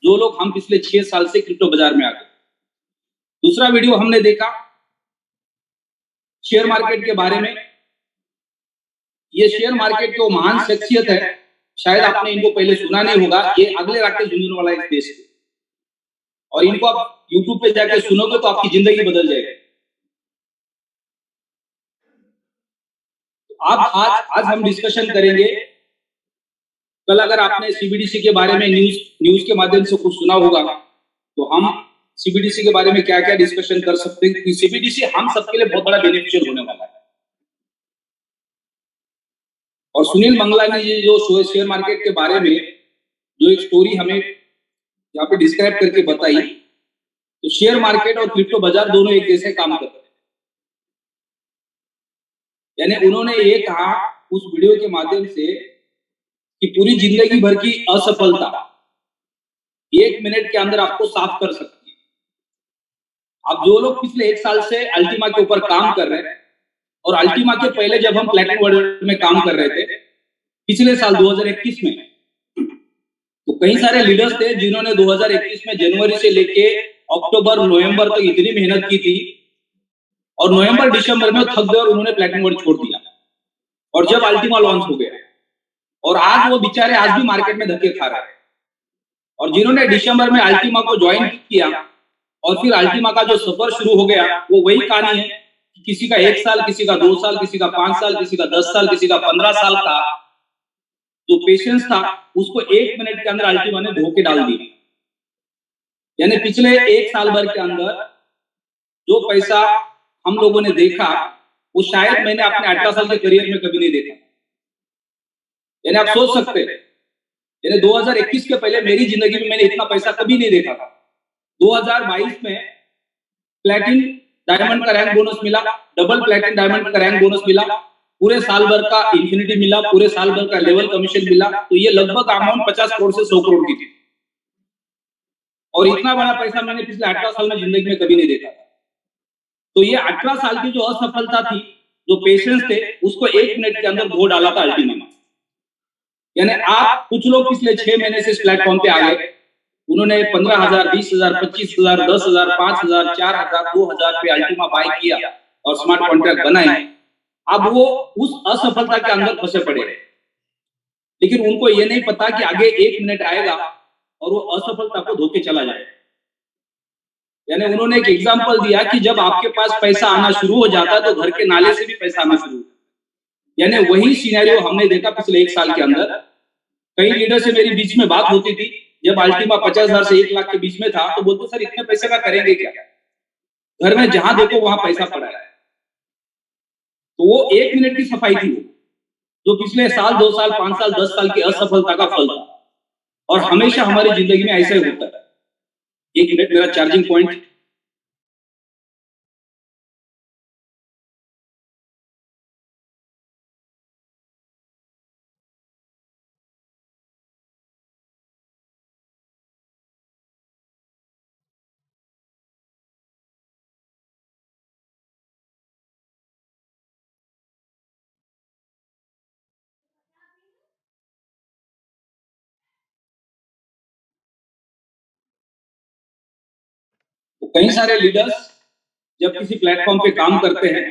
जो लोग हम पिछले 6 साल से क्रिप्टो बाजार में आ गए। दूसरा वीडियो हमने देखा शेयर मार्केट के बारे में। ये शेयर मार्केट के वो महान शख्सियत है, शायद आपने इनको पहले सुना नहीं होगा। ये अगले राकेश झुंझुनवाला एक देश है, और इनको आप यूट्यूब पे जाके सुनोगे तो आपकी जिंदगी बदल जाएगी। आज हम डिस्कशन करेंगे। कल अगर आपने सीबीडीसी के बारे में न्यूज के माध्यम से कुछ सुना होगा, तो हम सीबीडीसी के बारे में क्या क्या डिस्कशन कर सकते हैं, क्योंकि सीबीडीसी हम सबके लिए बहुत बड़ा बेनिफिशियल होने वाला है। और सुनील मंगला ने ये जो शेयर मार्केट के बारे में जो एक स्टोरी हमें यहाँ पे डिस्क्राइब करके बताई, तो शेयर मार्केट और क्रिप्टो बाजार दोनों एक जैसे काम करते हैं। यानी उन्होंने ये कहा उस वीडियो के माध्यम से कि पूरी जिंदगी भर की असफलता 1 मिनट के अंदर आपको साफ कर सकती है। अब जो लोग पिछले 1 साल से अल्टीमा के ऊपर काम कर रहे हैं, और अल्टीमा के पहले जब हम प्लैटिनम वर्ल्ड में काम कर रहे थे पिछले साल 2021 में, तो कई सारे लीडर्स थे जिन्होंने 2021 में जनवरी से लेके अक्टूबर नवंबर तक इतनी मेहनत की थी, और नवंबर दिसंबर में थक गए और उन्होंने प्लैटिनम वर्ल्ड छोड़ दिया। और जब अल्टीमा लॉन्च हो गया, और आज वो बेचारे आज भी मार्केट में धक्के खा रहे हैं। और जिन्होंने दिसंबर में अल्टीमा को ज्वाइन किया और फिर अल्टीमा का जो सफर शुरू हो गया, वो वही कहानी है कि किसी का 1 साल, किसी का 2 साल, किसी का 5 साल, किसी का 10 साल, किसी का 15 साल का जो पेशेंस था, उसको 1 मिनट के अंदर अल्टीमा ने धोके डाल दिया। यानी पिछले 1 साल भर के अंदर जो पैसा हम लोगों ने देखा, वो शायद मैंने अपने 18 साल के करियर में कभी नहीं देखा। यानी आप सोच सकते हैं, यानी 2021 के पहले मेरी जिंदगी में मैंने इतना पैसा कभी नहीं देखा था। 2022 में प्लैटिनम डायमंड का रैंक बोनस मिला, डबल प्लैटिनम डायमंड का रैंक बोनस मिला, पूरे साल भर का इंफिनिटी मिला, पूरे साल भर का लेवल कमीशन मिला। तो ये लगभग अमाउंट 50 करोड़ से 100 करोड़ की थी, और इतना बड़ा पैसा मैंने पिछले 18 साल में जिंदगी में कभी नहीं देखा था। तो ये 18 साल की जो असफलता थी, जो पेशेंस थे, उसको 1 मिनट के अंदर धो डाला था अल्टीमा ने। यानी आप कुछ लोग पिछले 6 महीने से इस प्लेटफॉर्म पे आ गए, उन्होंने 15,000, 20,000, 25,000, 10,000, 5,000, 4,000, 2,000 पे अल्टीमा बाय किया और स्मार्ट कॉन्ट्रैक्ट बनाए। अब वो उस असफलता के अंदर फंसे पड़े, लेकिन उनको ये नहीं पता कि आगे 1 मिनट आएगा और वो असफलता को धोके चला जाए। यानी उन्होंने एक एग्जांपल दिया कि जब आपके पास पैसा आना शुरू हो जाता है तो घर के नाले से भी पैसा आना शुरू होता है। यानी वही सिनेरियो हमने देखा पिछले 1 साल के अंदर। कई लीडर से मेरी बीच में बात होती थी, जब अल्टीमा 50,000 से 1 लाख के बीच में था, तो बोलते सर इतने पैसे का करेंगे क्या, घर में जहां देखो वहां पैसा पड़ा है। तो वो 1 मिनट की सफाई थी, जो पिछले साल, 2 साल, 5 साल, 10 साल की असफलता का फल था। और हमेशा हमारी जिंदगी में ऐसा ही होता है। 1 मिनट मेरा चार्जिंग पॉइंट। तो कई सारे लीडर्स जब किसी प्लेटफॉर्म पे काम करते हैं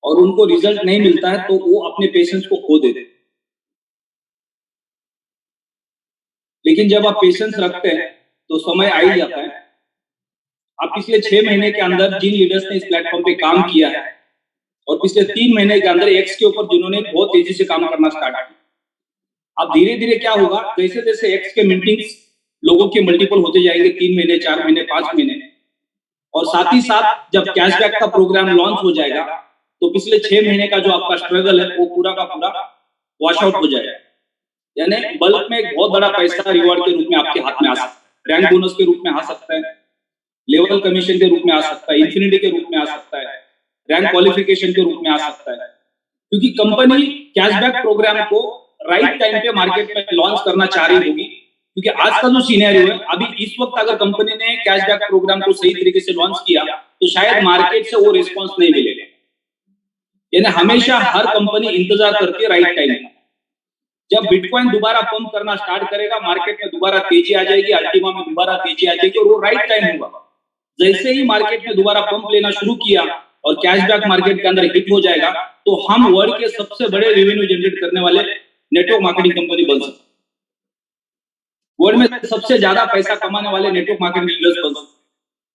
और उनको रिजल्ट नहीं मिलता है, तो वो अपने पेशेंस को खो देते हैं। लेकिन जब आप पेशेंस रखते हैं तो समय आ ही जाता है। आप पिछले 6 महीने के अंदर जिन लीडर्स ने इस प्लेटफॉर्म पे काम किया है, और पिछले 3 महीने के अंदर एक्स के ऊपर जिन्होंने बहुत तेजी से काम करना स्टार्ट किया, अब धीरे धीरे क्या होगा, जैसे जैसे एक्स के मीटिंग्स लोगों के मल्टीपल होते जाएंगे, 3 महीने, 4 महीने, 5 महीने, और साथ ही साथ जब कैशबैक का प्रोग्राम लॉन्च हो जाएगा, तो पिछले 6 महीने का जो आपका स्ट्रगल है वो पूरा का पूरा वॉश आउट हो जाएगा। यानी बल्क में एक बहुत बड़ा पैसा रिवॉर्ड के रूप में आपके हाथ में आ सकता है, रैंक बोनस के रूप में आ सकता है, लेवल कमीशन के रूप में आ सकता है, इंफिनिटी के रूप में आ सकता है, रैंक क्वालिफिकेशन के रूप में आ सकता है। क्योंकि कंपनी कैशबैक प्रोग्राम को राइट टाइम पे मार्केट में लॉन्च करना चाह रही होगी, क्योंकि आज का जो सिनेरियो है, अभी इस वक्त अगर कंपनी ने कैशबैक प्रोग्राम को सही तरीके से लॉन्च किया तो शायद मार्केट से वो रिस्पॉन्स नहीं मिलेगा। यानी हमेशा हर कंपनी इंतजार करती है राइट टाइम। जब बिटकॉइन दोबारा पंप करना स्टार्ट करेगा, मार्केट में दोबारा तेजी आ जाएगी, अल्टीमा में दोबारा तेजी आ जाएगी और वो राइट टाइम होगा। जैसे ही मार्केट में दोबारा पंप लेना शुरू किया और कैशबैक मार्केट के अंदर हिट हो जाएगा, तो हम वर्ल्ड के सबसे बड़े रेवेन्यू जनरेट करने वाले नेटवर्क मार्केटिंग कंपनी बन सकते हैं। वर्ल्ड में सबसे ज्यादा पैसा कमाने वाले नेटवर्क मार्केटिंग लीडर्स बन सकते हैं।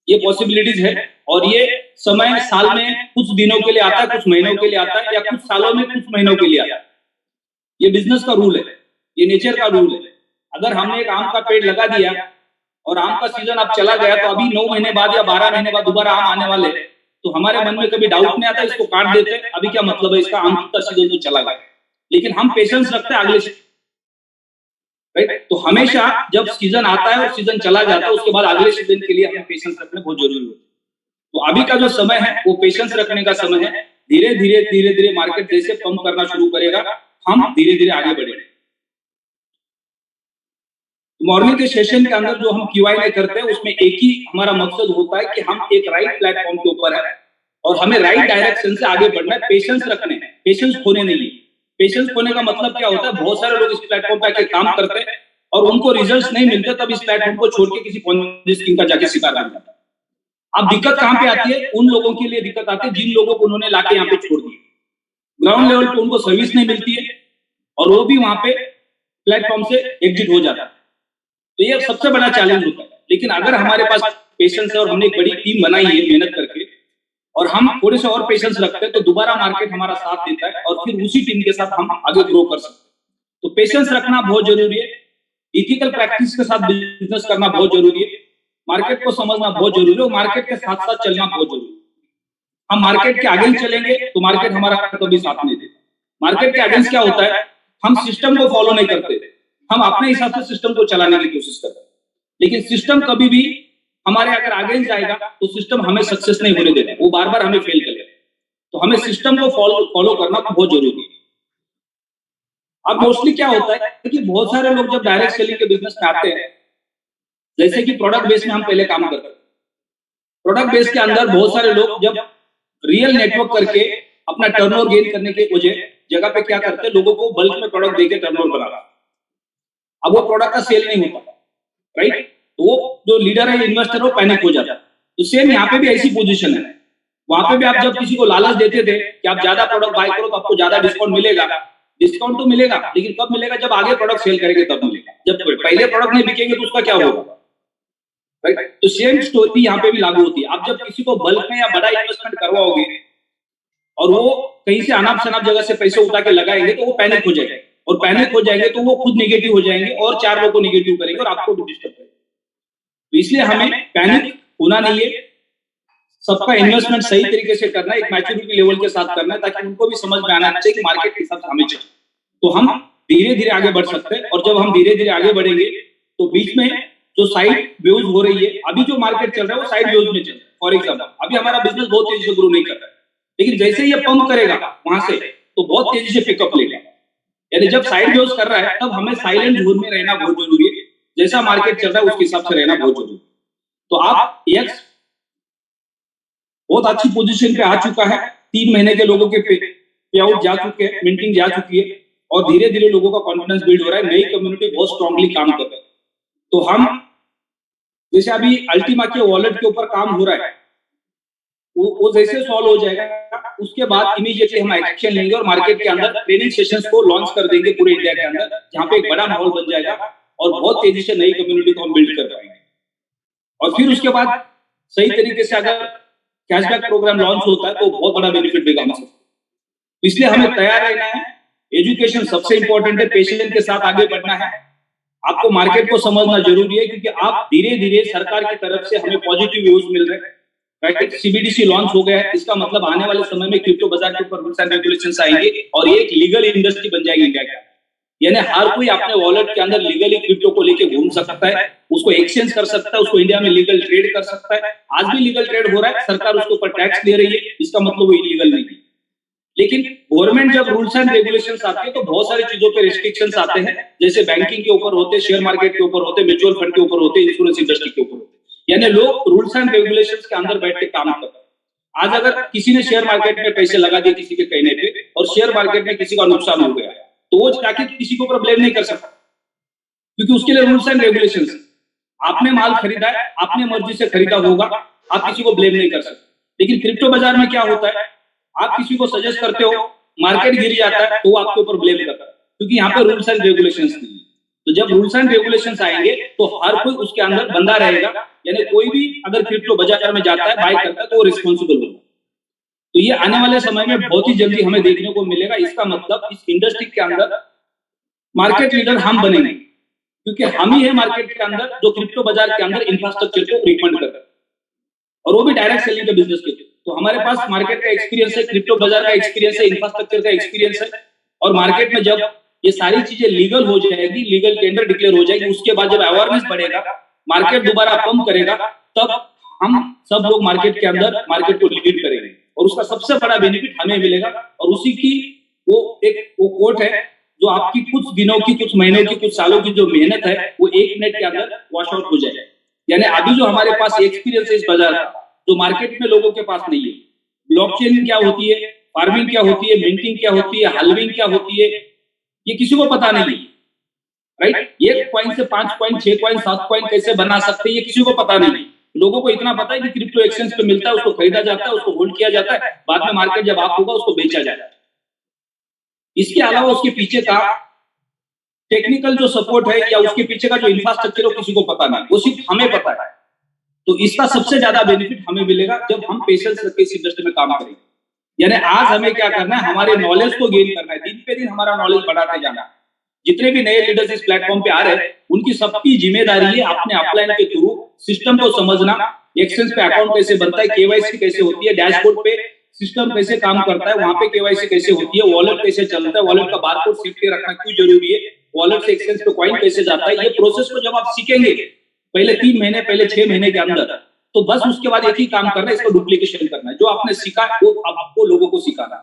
ये पॉसिबिलिटीज है और ये समय साल में कुछ दिनों के लिए आता है, कुछ महीनों के लिए आता है, या कुछ सालों में कुछ महीनों के लिए आता है। ये बिजनेस का रूल है, ये नेचर का रूल है। अगर हमने एक आम का पेड़ लगा दिया और आम का सीजन अब चला गया, तो अभी 9 महीने बाद या 12 महीने बाद दोबारा आम आने वाले, तो हमारे मन में कभी डाउट नहीं आता इसको काट देते, अभी क्या मतलब है इसका, आम का सीजन तो चला गया। लेकिन हम पेशेंस रखते हैं अगले, राइट। तो हमेशा जब सीजन आता है और सीजन चला जाता है, उसके बाद अगले सीजन के लिए हमें पेशेंस रखना बहुत जरूरी है। तो अभी का जो समय है वो पेशेंस रखने का समय है। धीरे धीरे मार्केट जैसे पंप करना शुरू करेगा, हम धीरे धीरे आगे बढ़ेंगे। मॉर्निंग के सेशन के अंदर जो हम क्यूआई करते हैं, उसमें एक ही हमारा मकसद होता है कि हम एक राइट प्लेटफॉर्म के ऊपर है और हमें राइट डायरेक्शन से आगे बढ़ना है। पेशेंस रखने हैं, पेशेंस खोने नहीं है। पेशेंस खोने का मतलब क्या होता है, बहुत सारे लोग इस प्लेटफॉर्म पे आके काम करते हैं और उनको रिजल्ट्स नहीं मिलते, तब इस प्लेटफॉर्म को छोड़ के किसी पॉन्जी स्कीम का जाके शिकार बन जाता है। अब दिक्कत कहां पे आती है, उन लोगों के लिए दिक्कत आती है जिन लोगों को उन्होंने लाके यहाँ पे छोड़ दिया। ग्राउंड लेवल पे उनको सर्विस नहीं मिलती है और वो भी वहां पे प्लेटफॉर्म से एग्जिट हो जाता है। तो ये सबसे बड़ा चैलेंज होता है। लेकिन अगर हमारे पास पेशेंस है और हमने एक बड़ी टीम बनाई है मेहनत करके, और हम थोड़े से और पेशेंस रखते हैं, तो दोबारा मार्केट हमारा साथ देता है और फिर उसी टीम के साथ हम आगे ग्रो कर सकते हैं। तो पेशेंस रखना बहुत जरूरी है। इथिकल प्रैक्टिस के साथ बिजनेस करना बहुत जरूरी है। मार्केट को समझना बहुत जरूरी है और मार्केट के साथ साथ चलना बहुत जरूरी है। हम मार्केट के आगे चलेंगे तो मार्केट हमारा कभी साथ नहीं देता। मार्केट के अगेंस्ट क्या होता है, हम सिस्टम को फॉलो नहीं करते, हम अपने हिसाब से सिस्टम को चलाने की कोशिश करते हैं। लेकिन सिस्टम कभी भी हमारे अगर आगे जाएगा तो सिस्टम हमें सक्सेस नहीं होने देगा, वो बार बार हमें फेल करेगा। तो हमें सिस्टम को फॉलो करना बहुत जरूरी है। अब मोस्टली क्या होता है कि बहुत सारे लोग जब डायरेक्ट सेलिंग के बिजनेस में आते हैं, जैसे कि प्रोडक्ट बेस में हम पहले काम करते हैं, प्रोडक्ट बेस के अंदर बहुत सारे लोग जब रियल नेटवर्क करके अपना टर्नओवर गेन करने के जगह पे क्या करते हैं, लोगों को बल्क में प्रोडक्ट देके टर्नओवर बनाना। अब वो प्रोडक्ट का सेल नहीं होता, राइट। तो वो जो लीडर है, इन्वेस्टर, वो पैनिक हो जाता है। तो सेम यहाँ पे भी ऐसी पोजीशन है। वहां पे भी आप जब किसी को लालच देते थे कि आप ज्यादा प्रोडक्ट बाय करो तो आपको ज्यादा डिस्काउंट मिलेगा, डिस्काउंट तो मिलेगा, लेकिन कब मिलेगा, जब आगे प्रोडक्ट सेल करेंगे तब मिलेगा। जब पहले प्रोडक्ट नहीं बिकेंगे तो उसका क्या होगा, राइट। तो सेम स्टोरी यहाँ पे भी लागू होती है। आप जब किसी को बल्क में या बड़ा इन्वेस्टमेंट करवाओगे और वो कहीं से अनाप शनाप जगह से पैसे उठा के लगाएंगे, तो वो पैनिक हो जाएगा, और पैनिक हो जाएंगे तो वो खुद नेगेटिव हो जाएंगे और 4 लोगों को नेगेटिव करेंगे और आपको भी डिस्टर्ब करेंगे। तो इसलिए हमें पैनिक होना नहीं है, सबका इन्वेस्टमेंट सही तरीके से करना है, एक मैच्योरिटी लेवल के साथ करना है, ताकि उनको भी समझ में आना चाहिए कि मार्केट के हिसाब से हमें चले। तो हम धीरे धीरे आगे बढ़ सकते हैं। और जब हम धीरे धीरे आगे बढ़ेंगे तो बीच में जो साइड वेव्स हो रही है, अभी जो मार्केट चल रहा है वो साइड वेव्स में चल रहा है। फॉर एग्जाम्पल, अभी हमारा बिजनेस बहुत तेजी से ग्रो नहीं कर रहा है, लेकिन जैसे ये पंप करेगा वहां से तो बहुत तेजी से पिकअप लेगा। यानी जब साइड वेव्स कर रहा है तब हमें साइलेंट जोन में रहना बहुत जरूरी है। जैसा मार्केट चल रहा है उसके हिसाब से रहना बहुत जरूरी है। तो आप एक्स बहुत अच्छी पोजीशन पे आ चुका है, 3 महीने के लोगों के पे आउट जा चुके हैं, मिंटिंग जा चुकी है और धीरे धीरे लोगों का कॉन्फिडेंस बिल्ड हो रहा है। नई कम्युनिटी बहुत स्ट्रांगली काम कर रही है। तो हम जैसे अभी अल्टीमा के वॉलेट के ऊपर काम हो रहा है, वो जैसे सॉल्व हो जाएगा उसके बाद इमीडिएटली हम एक्शन लेंगे और मार्केट के अंदर ट्रेनिंग सेशंस को लॉन्च कर देंगे पूरे इंडिया के अंदर, जहां पे एक बड़ा माहौल बन जाएगा और बहुत तेजी से नई कम्युनिटी को हम बिल्ड कर पाएंगे। और फिर उसके बाद सही तरीके से अगर कैशबैक प्रोग्राम लॉन्च होता है तो बहुत बड़ा बेनिफिट देगा हमसे। इसलिए हमें तैयार रहना है। एजुकेशन सबसे इंपॉर्टेंट है, पेशेंस के साथ आगे बढ़ना है। आपको मार्केट को समझना जरूरी है, क्योंकि आप धीरे धीरे सरकार की तरफ से हमें पॉजिटिव व्यूज मिल रहे हैं, राइट। सीबीडीसी लॉन्च हो गया है, इसका मतलब आने वाले समय में क्रिप्टो बाजार के ऊपर रूल्स एंड रेगुलेशंस आएंगे और ये एक लीगल इंडस्ट्री बन जाएगी इंडिया के। यानी हर कोई अपने वॉलेट के अंदर लीगली क्रिप्टो को लेके घूम सकता है, उसको एक्सचेंज कर सकता है, उसको इंडिया में लीगल ट्रेड कर सकता है। आज भी लीगल ट्रेड हो रहा है, सरकार उसके ऊपर टैक्स ले रही है, इसका मतलब वो इलीगल नहीं है। लेकिन गवर्नमेंट जब रूल्स एंड रेगुलेशंस आते हैं तो बहुत सारी चीजों पे रिस्ट्रिक्शंस आते हैं, जैसे बैंकिंग के ऊपर होते, शेयर मार्केट के ऊपर होते, म्यूचुअल फंड के ऊपर होते, इंश्योरेंस इंडस्ट्री के ऊपर होते। यानी लोग रूल्स एंड रेगुलेशंस के अंदर बैठ के काम करते हैं। आज अगर किसी ने शेयर मार्केट में पैसे लगा दिए किसी के कहने पे और शेयर मार्केट में किसी का नुकसान हो गया, तो वो जाके किसी के ऊपर ब्लेम नहीं कर सकता, क्योंकि उसके लिए रूल्स एंड रेगुलेशंस है। आपने माल खरीदा है, आपने मर्जी से खरीदा होगा, आप किसी को ब्लेम नहीं कर सकते। लेकिन क्रिप्टो बाजार में क्या होता है, आप किसी को सजेस्ट करते हो, मार्केट गिर जाता है तो वो आपके ऊपर ब्लेम करता है, क्योंकि यहाँ पे रूल्स एंड रेगुलेशंस नहीं है। तो जब रूल्स एंड रेगुलेशंस आएंगे तो हर कोई उसके अंदर बंदा रहेगा, यानी कोई भी अगर क्रिप्टो बाजार में जाता है, बाय करता है, तो वो रिस्पॉन्सिबल होगा। तो ये आने वाले समय में बहुत ही जल्दी हमें देखने को मिलेगा। इसका मतलब इस इंडस्ट्री के अंदर मार्केट लीडर हम बनेंगे, क्योंकि हम ही है मार्केट के अंदर जो क्रिप्टो बाजार के अंदर इंफ्रास्ट्रक्चर को रिकमेंड कर रहे हैं, और वो भी डायरेक्ट सेलिंग के बिजनेस के। तो हमारे पास मार्केट का एक्सपीरियंस है, क्रिप्टो बाजार का एक्सपीरियंस है, इंफ्रास्ट्रक्चर का एक्सपीरियंस है, और मार्केट में जब ये सारी चीजें लीगल हो जाएगी, लीगल टेंडर डिक्लेयर हो जाएगी, उसके बाद जब अवेयरनेस बढ़ेगा, मार्केट दोबारा पंप करेगा, तब हम सब लोग मार्केट के अंदर मार्केट को लीड करेंगे, और उसका सबसे बड़ा बेनिफिट हमें मिलेगा। और उसी की वो कोट है जो आपकी कुछ दिनों की, कुछ महीनों की, कुछ सालों की जो मेहनत है वो एक मिनट के अंदर वॉश आउट हो जाएगा। यानी अभी जो हमारे पास एक्सपीरियंस है इस बाजार का, जो मार्केट में लोगों के पास नहीं है, ब्लॉकचेन क्या होती है, फार्मिंग क्या होती है, मिंटिंग क्या होती है, हाल्विंग क्या होती है, ये किसी को पता नहीं है, राइट। एक कॉइन से 5 कॉइन, 6 कॉइन, 7 कॉइन कैसे बना सकते हैं, ये किसी को पता नहीं। लोगों को इतना पता है कि क्रिप्टो एक्सचेंज पे मिलता है, उसको खरीदा जाता है, उसको होल्ड किया जाता है, बाद में मार्केट जब आप होगा उसको बेचा जाता है। इसके अलावा उसके पीछे का टेक्निकल जो सपोर्ट है या उसके पीछे का जो इंफ्रास्ट्रक्चर है किसी को पता नहीं, वो सिर्फ हमें पता है। तो इसका सबसे ज्यादा बेनिफिट हमें मिलेगा जब हम पेशेंस रख के इस इंडस्ट्री में काम करेंगे। यानी आज हमें क्या करना है, हमारे नॉलेज को गेन करना है, दिन पे दिन हमारा नॉलेज बढ़ाते जाना है। जितने भी नए लीडर्स इस प्लेटफॉर्म पे आ रहे हैं, उनकी सबकी जिम्मेदारी है अपने अपलाइन के थ्रू सिस्टम को समझना, एक्सचेंज पे अकाउंट कैसे बनता है, केवाईसी कैसे होती है, डैशबोर्ड पे सिस्टम कैसे काम करता है, वहां पे केवाईसी कैसे होती है, वॉलेट कैसे चलता है, वॉलेट का बारकोड सेव के रखना क्यों जरूरी है, वॉलेट से एक्सचेंज पे कॉइन कैसे जाता है, ये प्रोसेस को जब आप सीखेंगे पहले 3 महीने, पहले 6 महीने के अंदर, तो बस उसके बाद एक ही काम करना है, इसको डुप्लीकेशन करना है। जो आपने सीखा वो आपको लोगों को सिखाना है।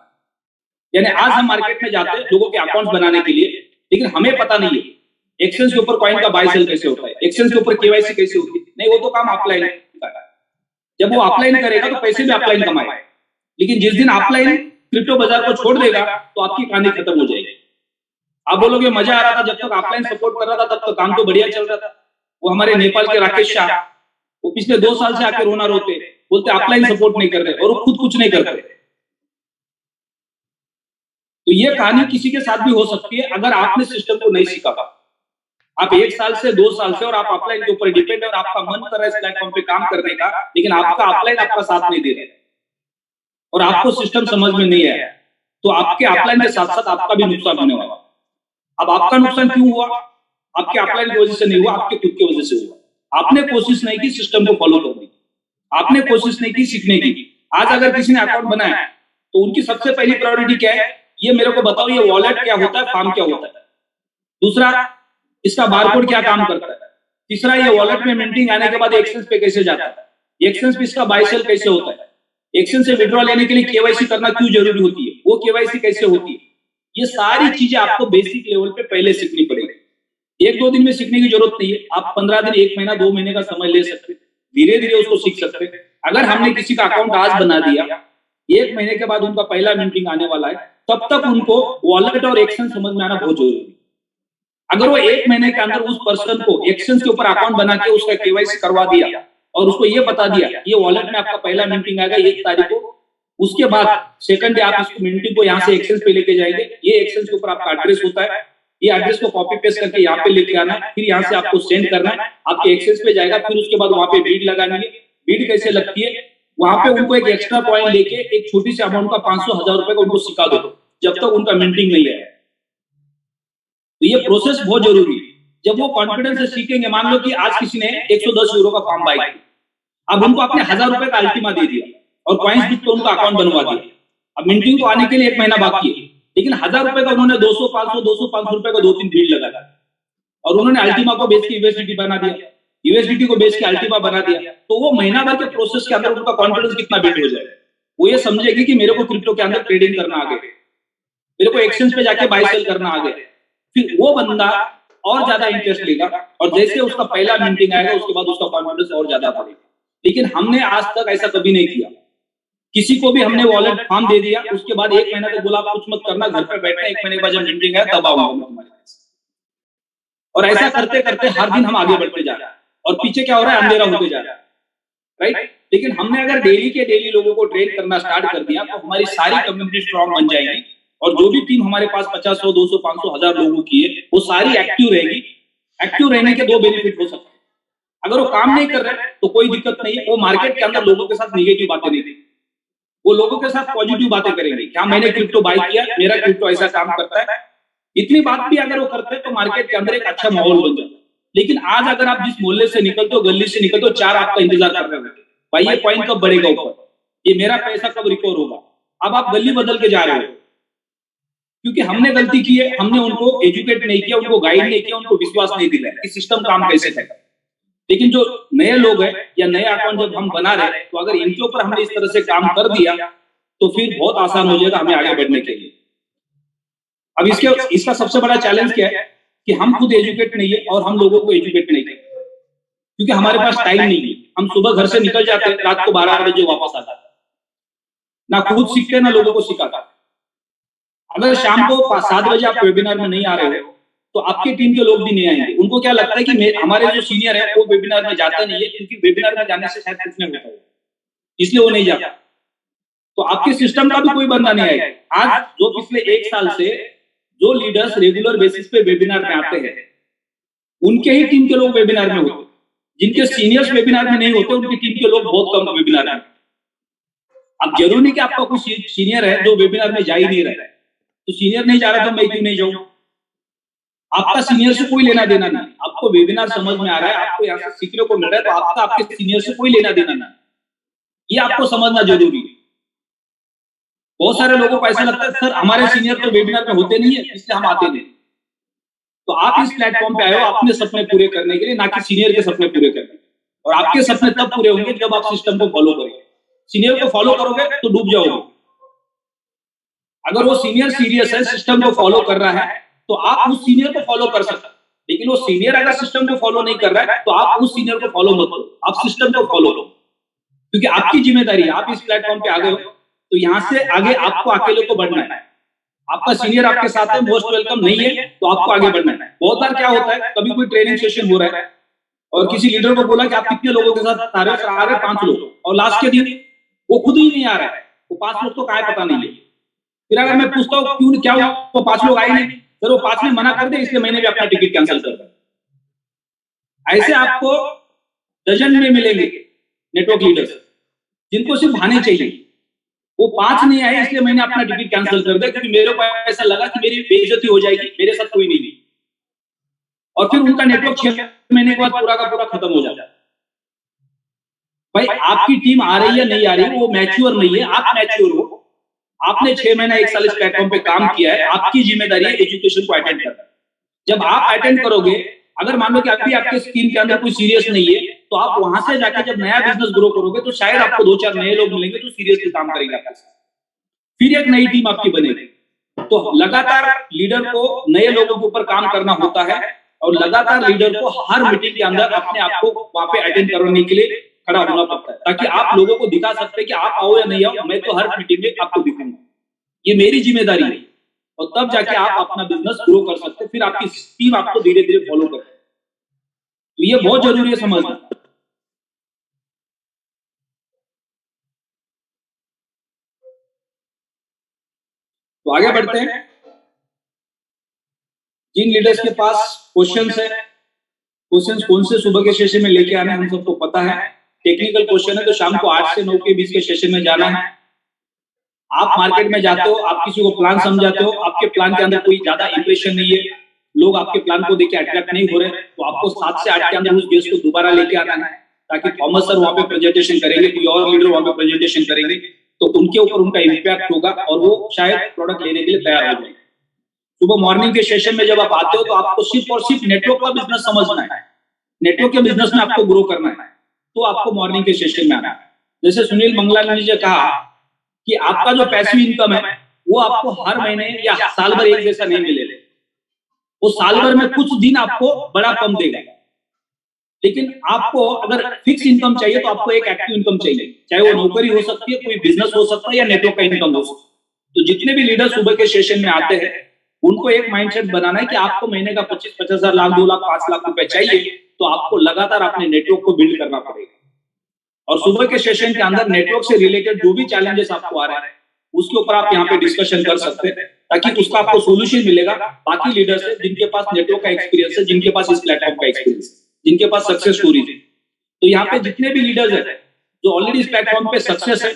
यानी आज हम मार्केट में जाते हैं लोगों के अकाउंट बनाने के लिए, लेकिन हमें पता नहीं है एक्सचेंज के ऊपर कॉइन का बाय सेल कैसे होता है, एक्सचेंज के ऊपर केवाईसी कैसे होती है, नहीं, वो तो काम ऑफलाइन का है। जब वो ऑफलाइन करेगा तो पैसे भी ऑफलाइन कमाएगा, लेकिन जिस दिन ऑफलाइन क्रिप्टो बाजार को छोड़ देगा तो आपकी कहानी खत्म हो जाएगी। आप बोलोगे मजा आ रहा था जब तक ऑफलाइन सपोर्ट कर रहा था, तब तो काम तो बढ़िया चल रहा था। वो हमारे नेपाल के राकेश शाह, वो पिछले 2 साल से आके रोना रोते, बोलते ऑफलाइन सपोर्ट नहीं कर रहे, और वो खुद कुछ नहीं करते। तो ये कहानी किसी के साथ भी हो सकती है अगर आपने सिस्टम को नहीं सीखा। आप 1 साल से 2 साल से और आप ऑफलाइन के ऊपर डिपेंड है, और आपका मन कर रहा है इस प्लेटफॉर्म पे काम करने का, लेकिन आपका ऑफलाइन आपका साथ नहीं दे रहा है और आपको सिस्टम समझ में नहीं आया, तो आपके ऑफलाइन के साथ साथ आपका भी नुकसान होने वाला। अब आपका नुकसान क्यों हुआ? आपके ऑफलाइन की वजह से नहीं हुआ, आपके खुद की वजह से हुआ। आपने कोशिश नहीं की सिस्टम को फॉलो करने की, आपने कोशिश नहीं की सीखने की। आज अगर किसी ने अकाउंट बनाया तो उनकी सबसे पहली प्रायोरिटी क्या है, ये मेरे को बताओ, ये वॉलेट क्या होता है, फार्म क्या होता है, दूसरा इसका बारकोड क्या काम करता है, तीसरा ये वॉलेट में मिंटिंग आने के बाद एक्सचेंज पे कैसे जाता है, एक्सचेंज पे इसका बाय सेल कैसे होता है, एक्सचेंज से विड्रॉ लेने के लिए केवाईसी करना क्यों जरूरी होती है, वो केवाईसी कैसे होती है। ये सारी चीजें आपको बेसिक लेवल पे पहले सीखनी पड़ेगी। 1-2 दिन में सीखने की जरूरत नहीं है, आप 15 दिन, 1 महीना, 2 महीने का समय ले सकते, धीरे धीरे उसको सीख सकते। अगर हमने किसी का अकाउंट आज बना दिया, 1 महीने के बाद उनका पहला मिंटिंग आने वाला है, तब तक उनको वॉलेट और एक्सचेंज समझ में आना बहुत जरूरी है। अगर वो 1 महीने के अंदर उस पर्सन को एक्सचेंज के ऊपर अकाउंट बना के उसका केवाईसी करवा दिया और उसको ये बता दिया ये वॉलेट में आपका पहला मिंटिंग आएगा 1 तारीख को, उसके बाद सेकंड डे आप इसको मिंटिंग को यहाँ से एक्सचेंज पे लेके जाएंगे, ये एक्सचेंज के ऊपर आपका एड्रेस होता है, ये एड्रेस को कॉपी पेस्ट करके यहाँ पे लेके आना है, फिर यहाँ से आपको सेंड करना है, आपके एक्सचेंज पे जाएगा, फिर उसके बाद वहां पे बीड लगानी है। बीड कैसे लगती है, वहां पे उनको एक एक्स्ट्रा कॉइन लेके एक छोटी सी अमाउंट का 500-1000 रुपए का उनको सिखा दो जब तक उनका मिंटिंग नहीं है। तो ये प्रोसेस बहुत जरूरी है। जब वो कॉन्फिडेंस से सीखेंगे, मान लो कि आज किसी ने 110 यूरो का फॉर्म बाय किया, अब उनको आपने 1000 रुपए का अल्टीमा दे दिया और कॉइन्स भी तो उनका अकाउंट बनवा दिया। अब मिंटिंग को आने के लिए 1 महीना बाकी है, लेकिन 1000 रुपए का उन्होंने 200, 500 रुपए का 2-3 बीड लगा और उन्होंने अल्टीमा को बेच के यूएसडीटी बना दिया, यूएसडीटी को बेच के अल्टीमा बना दिया। तो वो महीना भर के प्रोसेस के अंदर उनका कॉन्फिडेंस कितना बिल्ड हो जाएगा। वो ये समझेगी कि मेरे को क्रिप्टो के अंदर ट्रेडिंग करना आ गया, मेरे को एक्सचेंज पे जाके बाय सेल करना आ गया। फिर वो बंदा और ज्यादा इंटरेस्ट लेगा और जैसे उसका पहला मिंटिंग आएगा उसके बाद उसका कॉन्फिडेंस और ज्यादा बढ़ेगा। लेकिन हमने आज तक ऐसा कभी नहीं किया। किसी को भी हमने वॉलेट फॉर्म दे दिया, उसके बाद 1 महीना तक बोला आप कुछ मत करना, घर पे बैठना, 1 महीने के बाद जब मीटिंग है तब आऊंगा मैं तुम्हारे पास। और ऐसा करते करते हर दिन हम आगे बढ़ते जा रहे हैं और पीछे क्या हो रहा है, अंधेरा होते जा रहा है, राइट। लेकिन हमने अगर डेली के डेली लोगों को ट्रेन करना स्टार्ट कर दिया तो हमारी सारी कम्युनिटी स्ट्रांग बन जाएगी और जो भी टीम हमारे पास 50, 100, 200, 500, 1000 लोगों की है वो सारी एक्टिव रहेगी। एक्टिव रहने के 2 बेनिफिट हो सकते हैं। अगर वो काम नहीं कर रहे तो कोई दिक्कत नहीं है, वो मार्केट के अंदर लोगों के साथ निगेटिव बातें नहीं देंगे, वो लोगों के साथ पॉजिटिव बातें करेंगे, क्या मैंने क्रिप्टो बाय किया, मेरा क्रिप्टो ऐसा काम करता है, इतनी बात भी अगर वो करते हैं तो मार्केट के अंदर एक अच्छा माहौल बन जाता है। लेकिन आज अगर आप जिस मोहल्ले से निकलते हो, गली से निकलते हो, 4 आपका इंतजार कर रहे हो, भाई ये पॉइंट कब बढ़ेगा ऊपर, ये मेरा पैसा कब रिकवर होगा। अब आप गली बदल के जा रहे हो क्योंकि हमने गलती की है, हमने उनको एजुकेट नहीं किया, उनको गाइड नहीं किया, उनको विश्वास नहीं दिलाया कि सिस्टम काम कैसे है। लेकिन जो नए लोग हैं या नए अकाउंट जब हम बना रहे हैं तो अगर इनके ऊपर हमने इस तरह से काम कर दिया तो फिर बहुत आसान हो जाएगा हमें आगे बढ़ने के लिए। अब इसका सबसे बड़ा चैलेंज क्या है कि हम खुद एजुकेट नहीं है और हम लोगों को एजुकेट नहीं करते क्योंकि हमारे पास टाइम नहीं है। हम सुबह घर से निकल जाते हैं, रात को 12 बजे वापस आ जाते हैं, ना खुद सीखते ना लोगों को सिखाते। अगर शाम को 7 बजे आप वेबिनार में नहीं आ रहे हो तो आपकी टीम के लोग भी नहीं आएंगे। उनको क्या लगता है कि हमारे जो सीनियर है वो वेबिनार में जाते नहीं है क्योंकि वेबिनार में जाने से शायद कुछ नहीं होता है, इसलिए वो नहीं जाता। तो आपके सिस्टम का भी कोई बंदा नहीं आएगा। आज जो पिछले 1 साल से जो लीडर्स रेगुलर बेसिस पे वेबिनार में आते हैं उनके ही टीम के लोग वेबिनार में होते, जिनके सीनियर्स वेबिनार में नहीं होते उनकी टीम के लोग बहुत कम वेबिनार में। अब जरूरी नहीं कि आपका कोई सीनियर है जो वेबिनार में जा ही नहीं रहा है, तो सीनियर नहीं जा रहा तो मैं क्यों नहीं जाऊं। आपका सीनियर से कोई लेना देना नहीं, आपको वेबिनार समझ में आ रहा है, आपको यहाँ से सीखने को मिल रहा है, तो आपका आपके सीनियर से कोई लेना देना नहीं, ये आपको समझना जरूरी है। बहुत सारे लोगों को ऐसा लगता है सर हमारे सीनियर तो वेबिनार में होते नहीं है इसलिए हम आते नहीं। तो आप इस प्लेटफॉर्म पे आए हो अपने सपने पूरे करने के लिए, ना कि सीनियर के सपने पूरे करने। और आपके सपने तब पूरे होंगे जब आप सिस्टम को फॉलो करेंगे। सीनियर को फॉलो करोगे तो डूब जाओगे। अगर वो सीनियर सीरियस है, सिस्टम को फॉलो कर रहा है तो आप उस सीनियर को फॉलो कर सकते हैं। लेकिन वो सीनियर अगर सिस्टम को फॉलो नहीं कर रहा है तो आप उस सीनियर को फॉलो मत करो, आप सिस्टम को फॉलो करो, क्योंकि आपकी जिम्मेदारी है। आप इस प्लेटफॉर्म पे आ गए हो तो यहाँ से आगे आपको अकेले को बढ़ना है। आपका सीनियर आपके साथ है, मोस्ट वेलकम नहीं है तो आपको आगे बढ़ना है। बहुत बार क्या होता है, कभी कोई ट्रेनिंग सेशन हो रहा है और किसी लीडर को बोला कि आप कितने लोगों के साथ आ रहे हो, आ रहे 5 लोग, और लास्ट के दिन वो खुद ही नहीं आ रहा है, वो 5 लोग तो क्या पता नहीं है। फिर अगर मैं पूछता हूँ क्यों क्या हुआ, वो 5 लोग आए नहीं, फिर वो 5 ने मना कर दे इसलिए मैंने भी अपना टिकट कैंसिल कर दिया। ऐसे आपको डजन में मिलेंगे नेटवर्क लीडर्स जिनको सिर्फ आने चाहिए। वो 5 नहीं आए इसलिए मैंने अपना टिकट कैंसिल कर दिया क्योंकि मेरे को ऐसा लगा कि मेरी बेइज्जती हो जाएगी, मेरे साथ कोई नहीं। और फिर उनका नेटवर्क 6 महीने के बाद पूरा का पूरा खत्म हो जाता है। भाई आपकी टीम आ रही है नहीं आ रही, वो मैच्योर नहीं है, आप मैच्योर हो। आपने 6 महीना 1 साल इस प्लेटफॉर्म पे काम किया है, आपकी जिम्मेदारी है एजुकेशन को अटेंड करना। जब आप अटेंड करोगे, अगर मान लो कि अभी आपके टीम के अंदर कोई सीरियस नहीं है तो आप वहां से जाके जब नया बिजनेस ग्रो करोगे तो शायद आपको 2-4 नए लोग मिलेंगे जो सीरियसली काम करेंगे आपके साथ, फिर एक नई टीम आपकी बनेगी। तो लगातार लीडर को नए लोगों के ऊपर काम करना होता है और लगातार लीडर को हर मीटिंग के अंदर अपने आप को वहां पे अटेंड करने के लिए खड़ा होना पड़ता है, ताकि आप लोगों को दिखा सकते हैं कि आप आओ या नहीं आओ, मैं तो हर मीटिंग में आपको दिखाऊंगा, ये मेरी जिम्मेदारी है। और तब जाके आप अपना बिजनेस ग्रो कर सकते हैं, फिर आपकी टीम आपको धीरे धीरे फॉलो करती है। तो ये बहुत जरूरी है समझना। तो आगे बढ़ते हैं। जिन लीडर्स के पास क्वेश्चंस है, क्वेश्चंस कौन से सुबह के सेशन में लेके आना है हम सबको पता है। टेक्निकल क्वेश्चन है तो शाम को 8 से 9 के बीच के सेशन में जाना है। आप मार्केट में जाते हो, आप किसी को प्लान समझाते हो, आपके प्लान के अंदर कोई ज्यादा इंप्रेशन नहीं है, लोग आपके प्लान को देख के अट्रैक्ट नहीं हो रहे, तो आपको 7 से 8 के अंदर उस गेस्ट को दोबारा लेके आना है, ताकि थॉमस सर वहां पे प्रेजेंटेशन करेंगे, कोई और लीडर वहां पे प्रेजेंटेशन करेंगे, तो उनके ऊपर उनका इम्पैक्ट होगा और वो शायद प्रोडक्ट लेने के लिए तैयार हो जाएंगे। सुबह मॉर्निंग के सेशन में जब आप आते हो तो आपको सिर्फ और सिर्फ नेटवर्क का बिजनेस समझना है, नेटवर्क के बिजनेस में आपको ग्रो करना है, तो आपको मॉर्निंग के सेशन में आना है। जैसे सुनील मंगलानी जी ने कहा कि आपका जो पैसिव इनकम है वो आपको हर महीने या साल भर एक जैसा नहीं मिलेगा, वो साल भर में कुछ दिन आपको बड़ा कम देगा, लेकिन आपको अगर फिक्स इनकम चाहिए तो आपको एक एक्टिव इनकम चाहिए, चाहे वो नौकरी हो सकती है, कोई बिजनेस हो सकता है, या नेटवर्क का इनकम हो सकता है। तो जितने भी लीडर सुबह के सेशन में आते हैं उनको एक माइंडसेट बनाना है कि आपको महीने का 25-50 हजार, लाख, 2 लाख, 5 लाख रुपए चाहिए, तो आपको लगातार अपने नेटवर्क को बिल्ड करना पड़ेगा। और सुबह के सेशन के अंदर नेटवर्क से रिलेटेड जो भी चैलेंजेस आपको आ रहे हैं उसके ऊपर आप यहाँ पे डिस्कशन कर सकते हैं, ताकि उसका आपको सोल्यूशन मिलेगा बाकी लीडर से जिनके पास नेटवर्क का एक्सपीरियंस है, जिनके पास इस प्लेटफॉर्म का एक्सपीरियंस है, जिनके पास सक्सेस स्टोरीज है। तो यहाँ पे जितने भी लीडर्स हैं जो ऑलरेडी इस प्लेटफॉर्म पे सक्सेस है,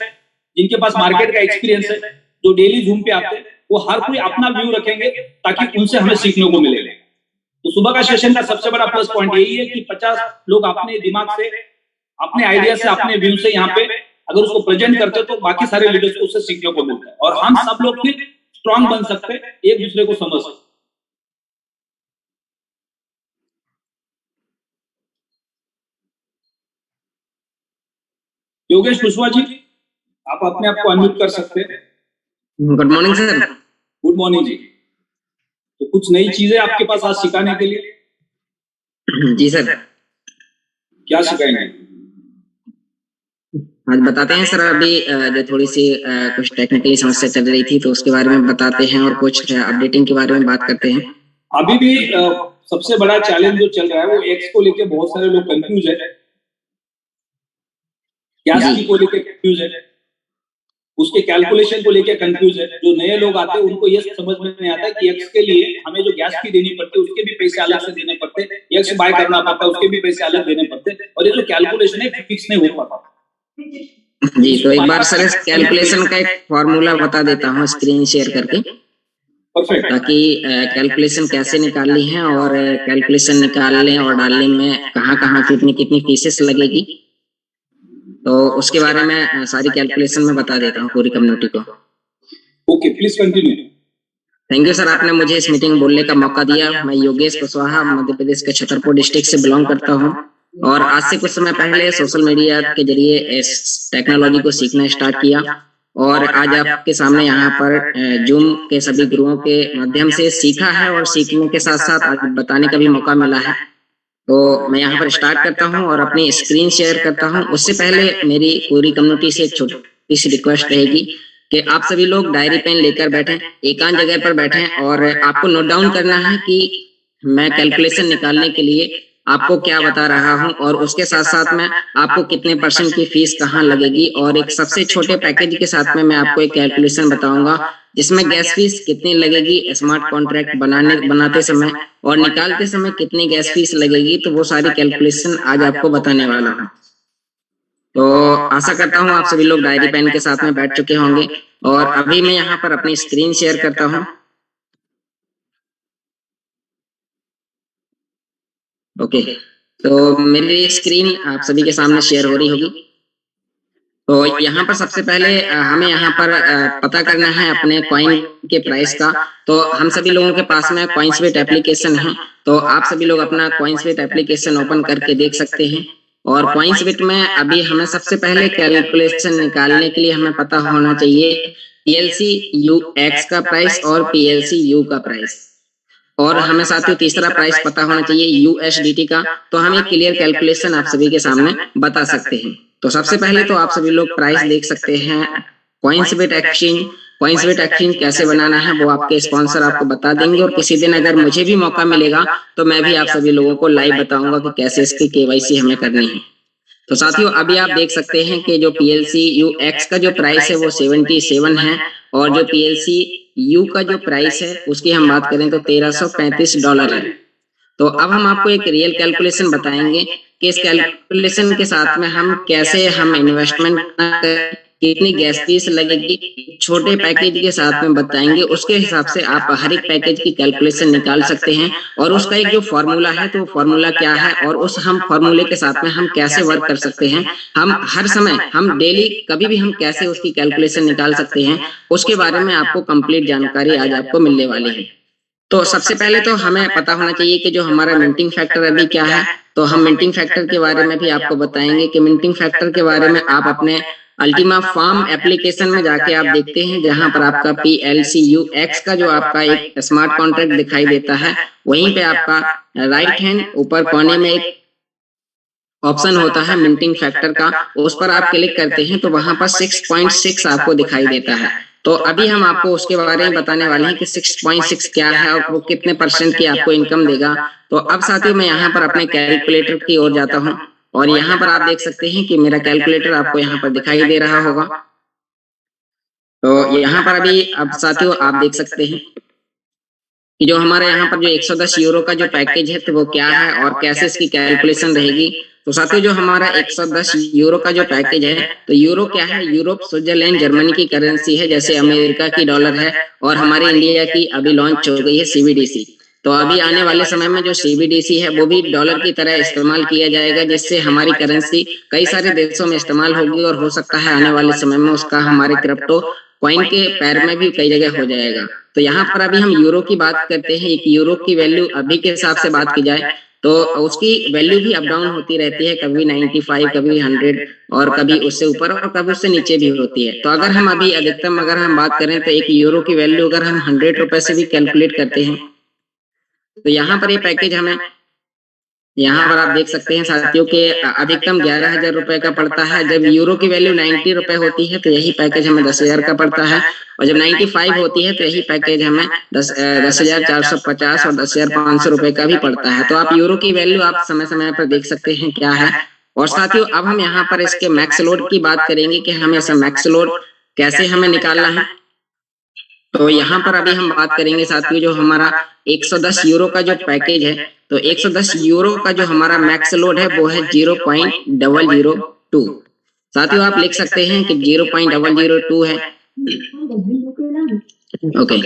जिनके पास मार्केट का एक्सपीरियंस है, जो डेली जूम पे आते हैं, वो हर कोई अपना व्यू रखेंगे ताकि उनसे हमें सीखने को मिले। तो सुबह का सेशन का सबसे बड़ा प्लस पॉइंट यही है कि 50 लोग अपने दिमाग से, अपने आइडिया से, अपने व्यू से यहाँ पे अगर उसको प्रेजेंट करते तो बाकी सारे लीडर्स को उससे सीखने को मिलता है, और हम सब लोग फिर स्ट्रांग बन सकते हैं, एक दूसरे को समझ सकते। योगेश कुशवाहा जी, आप अपने आप को अनम्यूट कर सकते हैं। Good morning sir. Good morning जी। तो कुछ नई चीजें आपके पास आज सिखाने के लिए? जी सर। क्या सिखाएंगे आज? बताते हैं सर। अभी जो थोड़ी सी कुछ टेक्निकली समस्या चल रही थी तो उसके बारे में बताते हैं, और कुछ अपडेटिंग के बारे में बात करते हैं। अभी भी सबसे बड़ा चैलेंज जो चल रहा है वो एक्स को लेके बहुत सारे लोग कंफ्यूज है, गैस को लेके कंफ्यूज है, उसके कैलकुलेशन को लेके कंफ्यूज है। जो नए लोग आते हैं उनको ये समझ में नहीं आता कि एक्स के लिए हमें जो गैस फी देनी पड़ती है उसके भी पैसे अलग से देने पड़ते हैं, एक्स बाय करना पड़ता है उसके भी पैसे अलग देने पड़ते हैं, और ये जो कैलकुलेशन है फिक्स नहीं हो पाता। जी, तो एक बार सर इस कैलकुलेशन का एक फॉर्मूला बता देता हूँ स्क्रीन शेयर करके, ताकि कैलकुलेशन कैसे निकालनी है, और कैलकुलेशन निकालने और डालने में कहाँ कितनी कितनी फीसेस लगेगी, तो उसके बारे में सारी कैलकुलेशन में बता देता हूँ पूरी कम्युनिटी को। Okay, please continue. Thank you sir, आपने मुझे इस मीटिंग में बोलने का मौका दिया। मैं योगेश कुशवाहा मध्य प्रदेश के छतरपुर डिस्ट्रिक्ट से बिलोंग करता हूँ, और आज से कुछ समय पहले सोशल मीडिया के जरिए इस टेक्नोलॉजी को सीखना स्टार्ट किया, और आज आपके सामने यहाँ पर जूम के सभी गुरुओं के माध्यम से सीखा है, और सीखने के साथ साथ आज बताने का भी मौका मिला है। तो मैं यहाँ पर स्टार्ट करता हूँ और अपनी स्क्रीन शेयर करता हूँ। उससे पहले मेरी पूरी कम्युनिटी से एक छोटी सी रिक्वेस्ट रहेगी कि आप सभी लोग डायरी पेन लेकर बैठें, एकांत जगह पर बैठें, और आपको नोट डाउन करना है कि मैं कैलकुलेशन निकालने के लिए आपको क्या बता रहा हूं, और उसके साथ साथ में आपको कितने % की फीस कहाँ लगेगी, और एक सबसे छोटे पैकेज के साथ में मैं आपको एक कैलकुलेशन बताऊंगा जिसमें गैस फीस कितनी लगेगी स्मार्ट कॉन्ट्रैक्ट बनाते समय, और निकालते समय कितनी गैस फीस लगेगी, तो वो सारी कैलकुलेशन आज आपको बताने वाला हूँ। तो आशा करता हूँ आप सभी लोग डायरी पेन के साथ में बैठ चुके होंगे, और अभी मैं यहाँ पर अपनी स्क्रीन शेयर करता हूँ। ओके, तो मेरी स्क्रीन आप सभी के सामने शेयर हो रही होगी। तो यहाँ पर सबसे पहले हमें यहाँ पर पता करना है अपने कॉइन के प्राइस का। तो हम सभी लोगों के पास में कॉइन्सबेट एप्लीकेशन है, तो आप सभी लोग अपना कॉइन्सबेट एप्लीकेशन ओपन करके देख सकते हैं। और कॉइन्सबेट में अभी हमें सबसे पहले कैलकुलेशन निकालने के लिए हमें पता होना चाहिए PLC UX का प्राइस और PLC U का प्राइस, और हमें साथियों तीसरा प्राइस पता होना चाहिए USDT का। तो हम एक क्लियर कैलकुलेशन आप सभी के सामने बता सकते हैं। तो सबसे पहले तो आप सभी लोग प्राइस देख सकते हैं कॉइन्सबेट एक्सचेंज। कॉइन्सबेट एक्सचेंज कैसे बनाना है वो आपके स्पॉन्सर आपको बता देंगे, और किसी दिन अगर मुझे भी मौका मिलेगा तो मैं भी आप सभी लोगों को लाइव बताऊंगा कि कैसे इसकी KYC हमें करनी है। तो साथियों अभी आप देख सकते हैं कि जो PLC UX का जो प्राइस है वो 77 है, और जो PLC U का जो प्राइस है उसकी हम बात करें तो $1335 है। तो अब हम आपको एक रियल कैलकुलेशन बताएंगे कि इस कैलकुलेशन के साथ में हम कैसे इन्वेस्टमेंट करें, कितनी गैस फीस लगेगी, छोटे पैकेज के साथ में बताएंगे। उसके हिसाब से आप हर एक पैकेज की कैलकुलेशन निकाल सकते हैं, और उसका एक जो फॉर्मूला है तो फॉर्मूला क्या है, और उस हम फॉर्मूले के साथ में हम कैसे वर्क कर सकते हैं, हम हर समय, हम डेली कभी भी हम कैसे उसकी कैलकुलेशन निकाल सकते हैं, उसके बारे में आपको कंप्लीट जानकारी आज आपको मिलने वाली है। तो सबसे पहले तो हमें पता होना चाहिए कि जो हमारा मिंटिंग फैक्टर अभी क्या है। तो हम मिंटिंग फैक्टर के बारे में भी आपको बताएंगे कि मिंटिंग फैक्टर के बारे में आप अपने अल्टीमा फार्म एप्लीकेशन में जाके आप देखते हैं, जहां पर आपका PLC UX का जो आपका एक स्मार्ट कॉन्ट्रैक्ट दिखाई देता है, वहीं पे आपका राइट हैंड ऊपर कोने में एक ऑप्शन होता है मिंटिंग फैक्टर का, उस पर आप क्लिक करते हैं तो वहां पर 6.6 आपको दिखाई देता है। तो अभी हम आपको उसके बारे में बताने वाले हैं कि 6.6 क्या है और वो कितने % की आपको इनकम देगा। तो अब साथियों मैं यहाँ पर अपने कैलकुलेटर की ओर जाता हूँ और यहाँ पर आप देख सकते हैं कि मेरा कैलकुलेटर आपको यहाँ पर दिखाई दे रहा होगा। तो यहाँ पर अभी अब साथियों आप देख सकते हैं कि जो हमारे यहाँ पर जो 110 यूरो का जो पैकेज है तो वो क्या है और कैसे इसकी कैलकुलेशन रहेगी। तो साथियों जो हमारा 110 यूरो का जो पैकेज है, तो यूरो क्या है, यूरोप, स्विट्जरलैंड, जर्मनी की करेंसी है, जैसे अमेरिका की डॉलर है और हमारे इंडिया की अभी लॉन्च हो गई है CBDC। तो अभी आने वाले समय में जो CBDC है वो भी डॉलर की तरह इस्तेमाल किया जाएगा, जिससे हमारी करेंसी कई सारे देशों में इस्तेमाल होगी और हो सकता है आने वाले समय में उसका हमारे क्रिप्टो कॉइन के पैर में भी कई जगह हो जाएगा। तो यहाँ पर अभी हम यूरो की बात करते हैं। एक यूरो की वैल्यू अभी के हिसाब से बात की जाए तो उसकी वैल्यू भी अप डाउन होती रहती है, कभी 95, कभी 100 और कभी उससे ऊपर और कभी उससे नीचे भी होती है। तो अगर हम अभी अधिकतम अगर हम बात करें तो एक यूरो की वैल्यू अगर हम 100 रुपए से भी कैलकुलेट करते हैं तो यहाँ पर ये पैकेज हमें, यहाँ पर आप देख सकते हैं साथियों के अधिकतम 11,000 रुपए का पड़ता है। जब यूरो की वैल्यू 90 रुपए होती है तो यही पैकेज हमें 10,000 का पड़ता है और जब 95 होती है तो यही पैकेज हमें 10,450 और 10,500 रुपए का भी पड़ता है। तो आप यूरो की वैल्यू आप समय समय पर देख सकते हैं क्या है। और साथियों अब हम यहाँ पर इसके मैक्स लोड की बात करेंगे कि हमें ऐसा मैक्स लोड कैसे हमें निकालना है। तो यहाँ पर अभी हम बात करेंगे साथियों जो हमारा 110 यूरो का जो पैकेज है, तो 110 यूरो का जो हमारा मैक्स लोड है वो है 0.002। साथियों आप लिख सकते हैं कि 0.002 है। ओके,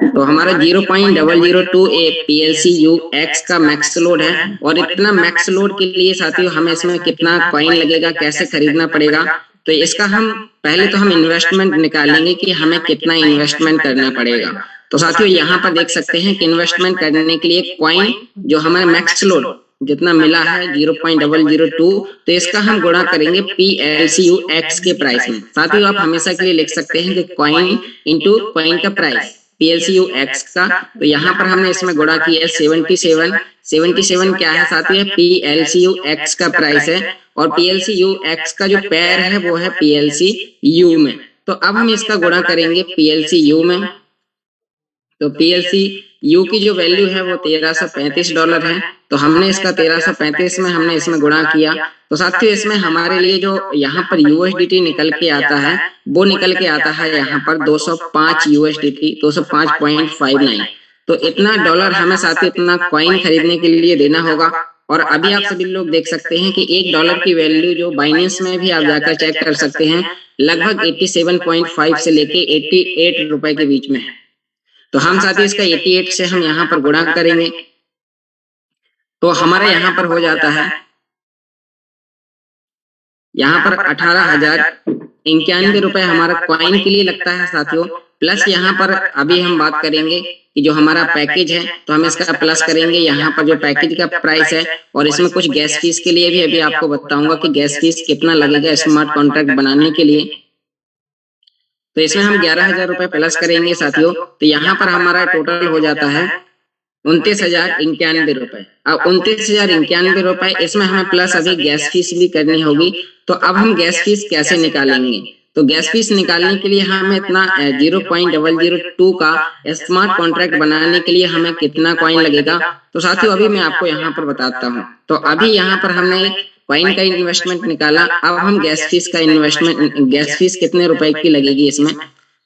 तो हमारा 0.002 PLCUX का मैक्स लोड है। और इतना मैक्स लोड के लिए साथियों हमें इसमें कितना कॉइन लगेगा, कैसे खरीदना पड़ेगा, तो इसका हम पहले तो हम इन्वेस्टमेंट निकालेंगे कि हमें कितना इन्वेस्टमेंट करना पड़ेगा। तो साथियों यहाँ पर देख सकते हैं कि इन्वेस्टमेंट करने के लिए कॉइन जो हमारा मैक्स लोड जितना मिला है 0.002, तो इसका हम गुणा करेंगे PLCUX के प्राइस में। साथियों आप हमेशा के लिए लिख सकते हैं कि कॉइन इंटू कॉइन का प्राइस PLCUX का। तो यहाँ पर हमने इसमें गुणा किया है 77 क्या है साथियों, PLCUX का प्राइस है और PLCUX का जो पैर है वो है PLCU में। तो अब हम इसका गुणा करेंगे PLCU में। तो PLCU की जो वैल्यू है वो $1335 है। तो हमने इसका 1335 में हमने इसमें गुणा किया। तो साथियों इसमें हमारे लिए जो यहाँ पर USDT निकल के आता है वो निकल के आता है यहाँ पर 205 USDT, 205.59। तो इतना डॉलर हमें साथियों इतना कॉइन खरीदने के लिए देना होगा। और अभी आप सभी लोग देख सकते हैं कि $1 की वैल्यू जो बाइनेंस में भी आप जाकर चेक कर सकते हैं लगभग 87.5 से लेके 88 रुपए के बीच में है। तो हम साथियों इसका 88 से हम यहाँ पर गुणा करेंगे तो हमारा यहाँ पर हो जाता है यहाँ पर 18,091 रुपए हमारा कॉइन के लिए लगता है साथियों। प्लस यहाँ पर अभी हम बात करेंगे कि जो हमारा पैकेज है तो हम इसका प्लस करेंगे यहाँ पर जो पैकेज का प्राइस है। और इसमें कुछ गैस फीस के लिए भी अभी आपको बताऊंगा कि गैस फीस कितना लगेगा स्मार्ट कॉन्ट्रैक्ट बनाने के लिए। तो इसमें हम 11,000 रुपए प्लस करेंगे साथियों। तो यहाँ पर हमारा टोटल हो जाता है 29,091 रुपए। अब 29,091 रुपए इसमें हमें प्लस अभी गैस फीस भी करनी होगी। तो अब हम गैस फीस कैसे निकालेंगे, तो गैस फीस निकालने के लिए हमें इतना 0.002 का स्मार्ट कॉन्ट्रैक्ट बनाने के लिए हमें कितना कॉइन लगेगा। तो साथियों अभी मैं आपको यहाँ पर बताता हूँ। तो अभी यहाँ पर हमने कॉइन का इन्वेस्टमेंट निकाला। अब हम गैस फीस का इन्वेस्टमेंट, गैस फीस कितने रुपए की लगेगी इसमें,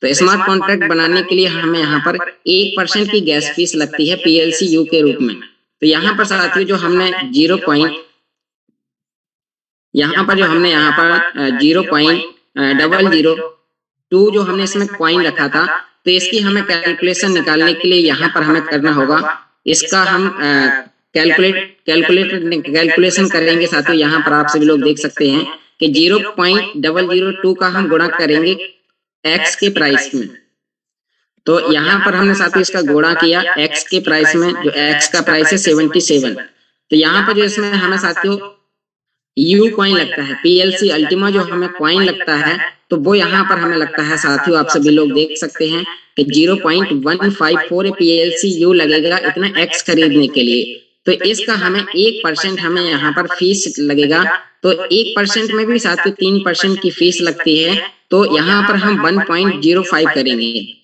तो स्मार्ट कॉन्ट्रैक्ट बनाने के लिए हमें यहाँ पर 1% की गैस फीस लगती है PLCU के रूप में। तो यहाँ पर साथियों जो हमने 0.002 जो हमने इसमें कॉइन रखा था, तो इसकी हमें कैलकुलेशन निकालने के लिए यहाँ पर हमें करना होगा, इसका हम कैलकुलेशन करेंगे साथियों। यहाँ पर आप सभी लोग देख सकते हैं कि 0.002 का हम गुणा करेंगे X के प्राइस में। तो यहाँ पर हमने साथियों इसका गुणा किया X के प्राइस में, जो X का प्राइस है 77। तो यहाँ पर जो इसमें हमें साथियों U कॉइन लगता है, PLC अल्टीमा जो हमें कॉइन लगता है, तो वो यहाँ पर हमें लगता है साथियों आप सभी लोग देख सकते हैं कि 0.154 PLCU लगेगा इतना X खरीदने के लिए। तो इसका हमें 1% हमें यहाँ पर फीस लगेगा। तो 1% में भी साथियों 3% की फीस लगती है। तो यहाँ पर हम 1.05 करेंगे,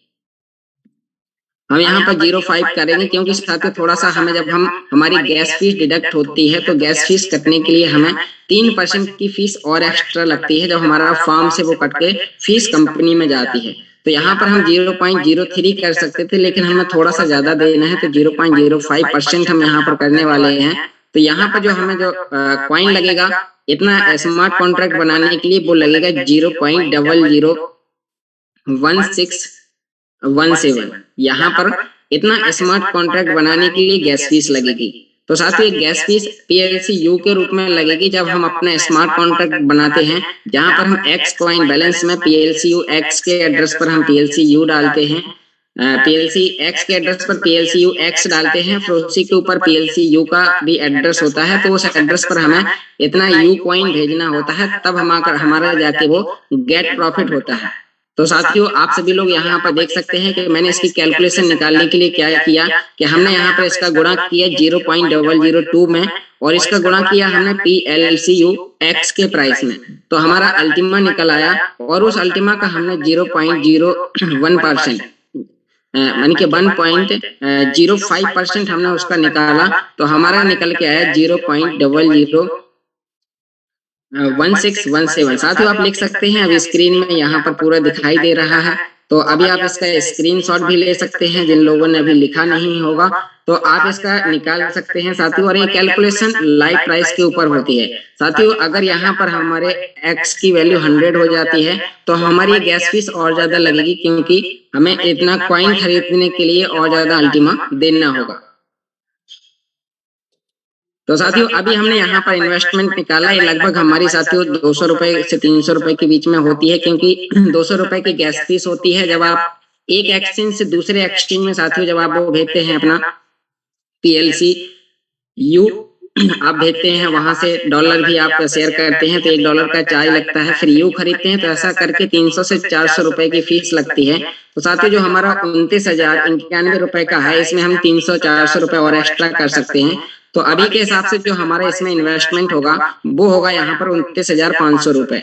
हम यहाँ पर 0.5 करेंगे, क्योंकि साथियों थोड़ा सा हमें जब हम हमारी गैस फीस डिडक्ट होती है तो गैस फीस कटने के लिए हमें 3% की फीस और एक्स्ट्रा लगती है जब हमारा फॉर्म से वो कट के फीस कंपनी में जाती है। तो यहाँ पर हम 0.03 कर सकते थे, लेकिन हमें थोड़ा सा ज्यादा देना है तो 0.05% हम यहाँ पर करने वाले हैं। तो यहाँ पर जो हमें जो कॉइन लगेगा इतना स्मार्ट कॉन्ट्रैक्ट बनाने के लिए वो लगेगा 0.001617। यहाँ पर इतना स्मार्ट कॉन्ट्रैक्ट बनाने के लिए गैस फीस लगेगी। तो साथ ही गैस फीस PLCU के रूप में लगेगी जब हम अपना स्मार्ट कॉन्ट्रैक्ट बनाते हैं, जहां पर हम X कॉइन बैलेंस में PLCU X के एड्रेस पर हम PLCU डालते हैं, PLC X के एड्रेस पर PLCU X डालते हैं, फिर उसी के ऊपर PLCU का भी एड्रेस होता है। तो उस एड्रेस पर हमें इतना U कॉइन भेजना होता है, तब हमारा जाके वो गेट प्रॉफिट होता है। तो साथियों आप सभी लोग यहाँ पर देख सकते हैं कि मैंने इसकी कैलकुलेशन निकालने के लिए क्या किया कि हमने यहाँ पर इसका गुणा किया 0.002 में, और इसका गुणा किया हमने PLCU X के प्राइस में। तो हमारा अल्टीमा निकल आया, और उस अल्टीमा का हमने 0.01% यानी कि 1.05% हमने उसका निकाला। तो हमारा निकल के आया 0.001617। साथियों आप लिख सकते हैं, अभी स्क्रीन में यहाँ पर पूरा दिखाई दे रहा है। तो अभी आप इसका स्क्रीनशॉट भी ले सकते हैं, जिन लोगों ने अभी लिखा नहीं होगा तो आप इसका निकाल सकते हैं साथियों। और ये कैलकुलेशन लाइव प्राइस के ऊपर होती है साथियों। अगर यहाँ पर हमारे X की वैल्यू 100 हो जाती है तो हमारी गैस फीस और ज्यादा लगेगी, क्योंकि हमें इतना कॉइन खरीदने के लिए और ज्यादा अल्टीमा देना होगा। तो साथियों अभी हमने यहाँ पर इन्वेस्टमेंट निकाला है, लगभग हमारी साथियों 200 रुपए से 300 रुपए के बीच में होती है, क्योंकि 200 रुपए की गैस फीस होती है जब आप एक एक्सचेंज से दूसरे एक्सचेंज में साथियों जब आप वो भेजते हैं अपना PLCU आप भेजते हैं, वहां से डॉलर भी आप शेयर करते हैं तो $1 का चार्ज लगता है, फिर यू खरीदते हैं तो ऐसा करके 300 से 400 रुपए की फीस लगती है। तो साथियों जो हमारा 29,091 रुपए का है, इसमें हम 300-400 रुपए और एक्स्ट्रा कर सकते हैं। तो अभी के हिसाब से जो हमारा इसमें इन्वेस्टमेंट होगा वो होगा यहाँ पर 29,500 रुपए।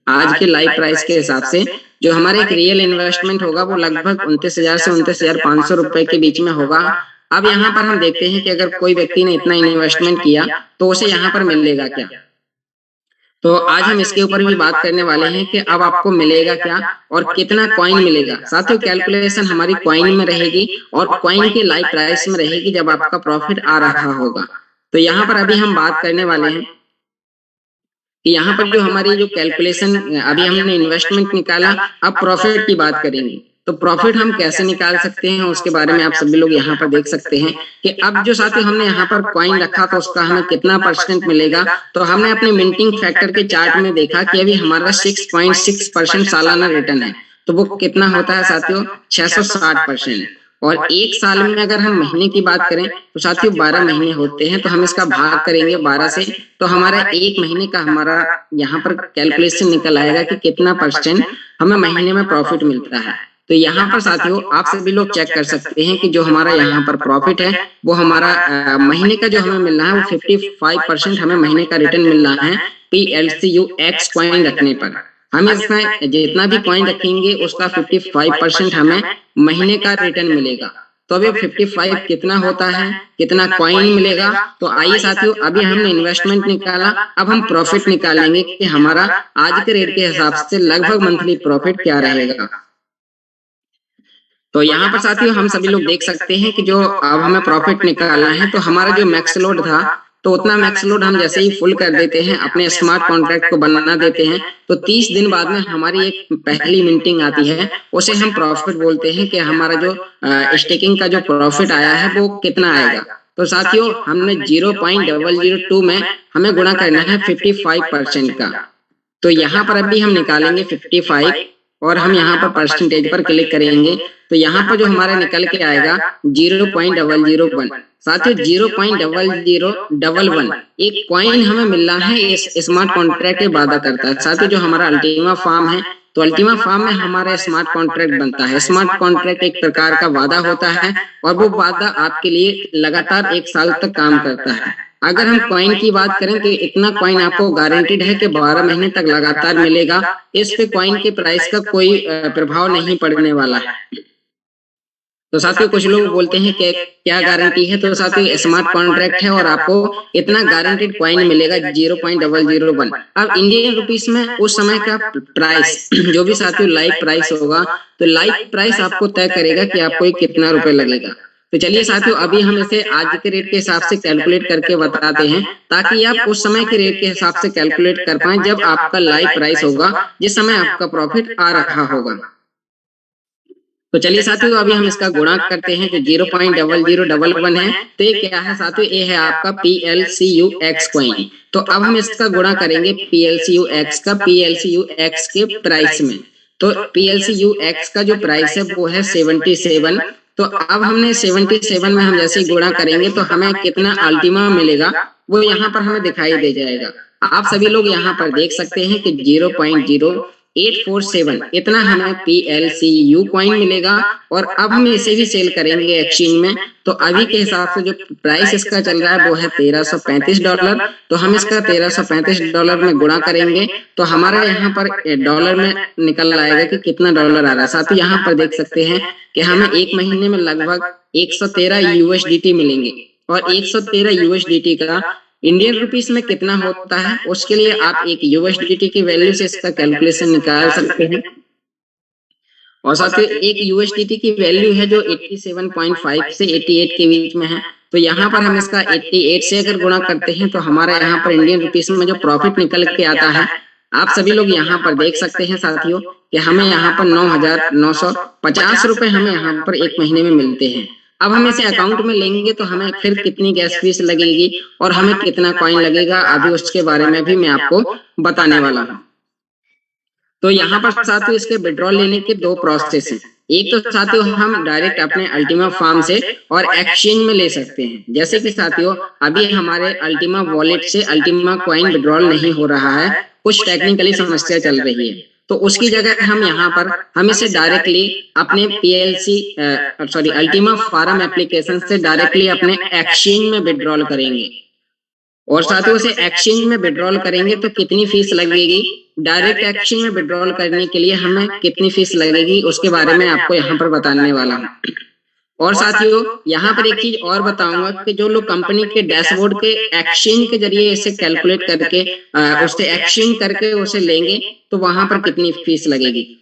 आज के लाइव प्राइस के हिसाब से जो हमारे एक रियल इन्वेस्टमेंट होगा वो लगभग 29,000 से 29,500 रुपए के बीच में होगा। अब यहाँ पर हम देखते हैं कि अगर कोई व्यक्ति ने इतना इन्वेस्टमेंट किया तो उसे यहाँ पर मिलेगा क्या। तो आज हम इसके ऊपर भी बात करने वाले हैं कि अब आपको मिलेगा क्या और कितना कॉइन मिलेगा। साथियों कैलकुलेशन हमारी कॉइन में रहेगी और कॉइन के लाइव प्राइस में रहेगी जब आपका प्रॉफिट आ रहा होगा। तो यहाँ पर अभी हम बात करने वाले हैं कि यहाँ पर जो हमारी जो कैलकुलेशन अभी हमने इन्वेस्टमेंट निकाला, अब प्रॉफिट की बात करेंगे। तो प्रॉफिट हम कैसे निकाल सकते हैं उसके बारे में आप सभी लोग यहाँ पर देख सकते हैं कि अब जो साथियों हमने यहाँ पर कॉइन रखा तो उसका हमें कितना % मिलेगा। तो हमने अपने मिंटिंग फैक्टर के चार्ट में देखा कि अभी हमारा 6.6% सालाना रिटर्न है। तो वो कितना होता है साथियों, 660%। और एक साल में अगर हम महीने की बात करें तो साथियों 12 महीने होते हैं, तो हम इसका भाग करेंगे 12 से, तो हमारा एक महीने का हमारा यहाँ पर कैलकुलेशन निकल आएगा कि कितना % हमें महीने में प्रॉफिट मिलता है। तो यहाँ पर साथियों आप सभी लोग चेक कर सकते हैं कि जो हमारा यहाँ पर प्रॉफिट है वो हमारा महीने का जो हमें मिल रहा है वो 55% हमें महीने का रिटर्न मिल रहा है PLCU X कॉइन रखने पर। हम इसमें जितना भी कॉइन रखेंगे उसका 55% हमें महीने का रिटर्न मिलेगा। तो अभी 55 कितना होता है, कितना कॉइन मिलेगा। तो आइए साथियों अभी हमने इन्वेस्टमेंट निकाला, अब हम प्रॉफिट निकालेंगे कि हमारा आज के रेट के हिसाब से लगभग मंथली प्रॉफिट क्या रहेगा। तो यहाँ पर साथियों हम सभी लोग देख सकते हैं कि जो अब हमें प्रॉफिट निकालना है, तो हमारा जो मैक्स लोड था तो उतना मैक्स लोड हम जैसे ही फुल कर देते हैं, अपने स्मार्ट कॉन्ट्रैक्ट को बनाना देते हैं, तो 30 दिन बाद में हमारी एक पहली मिंटिंग आती है, उसे हम प्रॉफिट बोलते हैं कि हमारा जो स्टेकिंग का जो प्रॉफिट आया है वो कितना आएगा। तो साथियों हमने 0.002 में हमें गुणा करना है 55% का। तो यहाँ पर अभी हम निकालेंगे 55 और हम यहाँ पर परसेंटेज पर क्लिक करेंगे तो यहाँ पर जो हमारा निकल के आएगा 0.001। साथियों 0.0011 एक कॉइन हमें मिल रहा है, इस स्मार्ट कॉन्ट्रैक्ट के वादा करता है। साथियों जो हमारा अल्टीमा फार्म है तो अल्टीमा फार्म में हमारा स्मार्ट कॉन्ट्रैक्ट बनता है। स्मार्ट कॉन्ट्रैक्ट एक प्रकार का वादा होता है और वो वादा आपके लिए लगातार 1 साल तक काम करता है। अगर हम कॉइन की बात करें तो इतना कॉइन आपको गारंटीड है कि 12 महीने तक लगातार मिलेगा। इस पे कॉइन के प्राइस का कोई प्रभाव नहीं पड़ने वाला है। तो साथियों कुछ लोग बोलते हैं कि क्या गारंटी है, तो साथियों स्मार्ट कॉन्ट्रैक्ट है और आपको इतना गारंटीड कॉइन मिलेगा 0.001। अब इंडियन रुपीस में उस समय का प्राइस जो भी साथियों लाइव प्राइस होगा, तो लाइव प्राइस आपको तय करेगा कि आपको कितना रुपए लगेगा। तो चलिए साथियों अभी हम इसे आज के रेट के हिसाब से कैलकुलेट करके बताते हैं, ताकि आप उस समय के रेट के हिसाब से कैलकुलेट कर पाए जब आपका लाइव प्राइस होगा, जिस समय आपका प्रॉफिट आ रहा होगा। तो चलिए साथियों अभी हम इसका गुणा करते हैं। जो 0.0011 है तो ये क्या है साथियों, ये है आपका PLCUX कॉइन। तो अब हम इसका गुणा करेंगे PLCUX का PLCUX के प्राइस में। तो PLCUX का जो प्राइस है वो है 77। तो अब हमने 77 में हम जैसे गुणा करेंगे तो हमें कितना अल्टीमा मिलेगा वो यहाँ पर हमें दिखाई दे जाएगा। आप सभी लोग यहाँ पर देख सकते हैं कि 0.0847 इतना हमें PLCU कॉइन मिलेगा। और अब हम इसे भी सेल करेंगे एक्सचेंज में। तो अभी के हिसाब से जो प्राइस इसका चल रहा है वो है $1335। तो हम इसका $1335 में गुणा करेंगे तो हमारा यहाँ पर डॉलर में निकल आएगा कि कितना डॉलर आ रहा है। साथ ही यहाँ पर देख सकते हैं कि हमें 1 महीने में लगभग 113 USDT मिलेंगे। और 113 USDT का इंडियन रुपीस में कितना होता है, उसके लिए आप एक USDT की वैल्यू से इसका कैलकुलेशन निकाल सकते हैं। और साथ ही एक USDT की वैल्यू है जो 87.5 से 88 के बीच में है। तो यहाँ पर हम इसका 88 से अगर गुणा करते हैं तो हमारा यहाँ पर इंडियन रुपीस में जो प्रॉफिट निकल के आता है, आप सभी लोग यहाँ पर देख सकते हैं साथियों कि हमें यहाँ पर 9,950 रुपए हमें यहाँ पर 1 महीने में मिलते हैं। अब हम इसे अकाउंट में लेंगे तो हमें फिर कितनी गैस फीस लगेगी और हमें कितना कॉइन लगेगा, अभी उसके बारे में भी मैं आपको बताने वाला हूँ। तो यहाँ पर साथियों इसके विड्रॉल लेने के 2 प्रोसेस हैं। एक तो साथियों हम डायरेक्ट अपने अल्टीमा फार्म से और एक्सचेंज में ले सकते हैं। जैसे कि साथियों अभी हमारे अल्टीमा वॉलेट से अल्टीमा कॉइन विड्रॉल नहीं हो रहा है, कुछ टेक्निकली समस्या चल रही है। तो उसकी जगह हम यहाँ पर हम इसे डायरेक्टली अपने अल्टीमा फार्म एप्लीकेशन से डायरेक्टली अपने एक्सचेंज में विड्रॉल करेंगे। और साथियों से एक्सचेंज में विड्रॉल करेंगे तो कितनी फीस लगेगी, डायरेक्ट एक्सचेंज में विड्रॉल करने के लिए हमें कितनी फीस लगेगी, उसके बारे में आपको यहाँ पर बताने वाला हूँ। और साथियों यहाँ पर एक चीज और बताऊंगा कि जो लोग कंपनी के डैशबोर्ड के एक्सचेंज के जरिए इसे कैलकुलेट करके उससे एक्सचेंज करके उसे लेंगे तो वहां पर कितनी फीस लगेगी।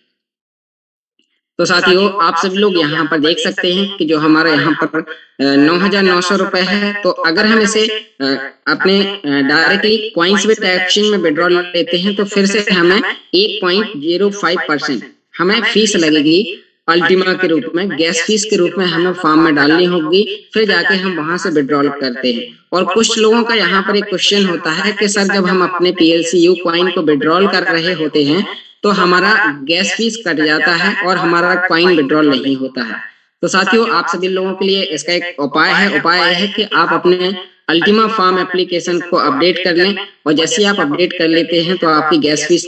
तो साथियों आप सभी लोग यहाँ पर देख सकते हैं कि जो हमारा यहाँ पर 9,900 रुपए है। तो अगर हम इसे अपने डायरेक्टली कॉइन्स विद एक्सचेंज में विड्रॉल लेते हैं तो फिर से हमें 1.05% हमें फीस लगेगी अल्टीमा के रूप में, गैस फीस के रूप में हमें फार्म में डालनी होगी, फिर जाके हम वहां से विड्रॉल करते हैं। और कुछ लोगों का यहाँ पर एक क्वेश्चन होता है कि सर जब हम अपने PLCU कॉइन को विड्रॉल कर रहे होते हैं तो हमारा गैस फीस कट जाता है और हमारा कॉइन विड्रॉल नहीं होता है। तो साथियों आप सभी लोगों के लिए इसका एक उपाय है कि आप अपने अल्टीमा फार्म एप्लीकेशन को अपडेट कर लें। और जैसे आप अपडेट कर लेते हैं तो आपकी गैस फीस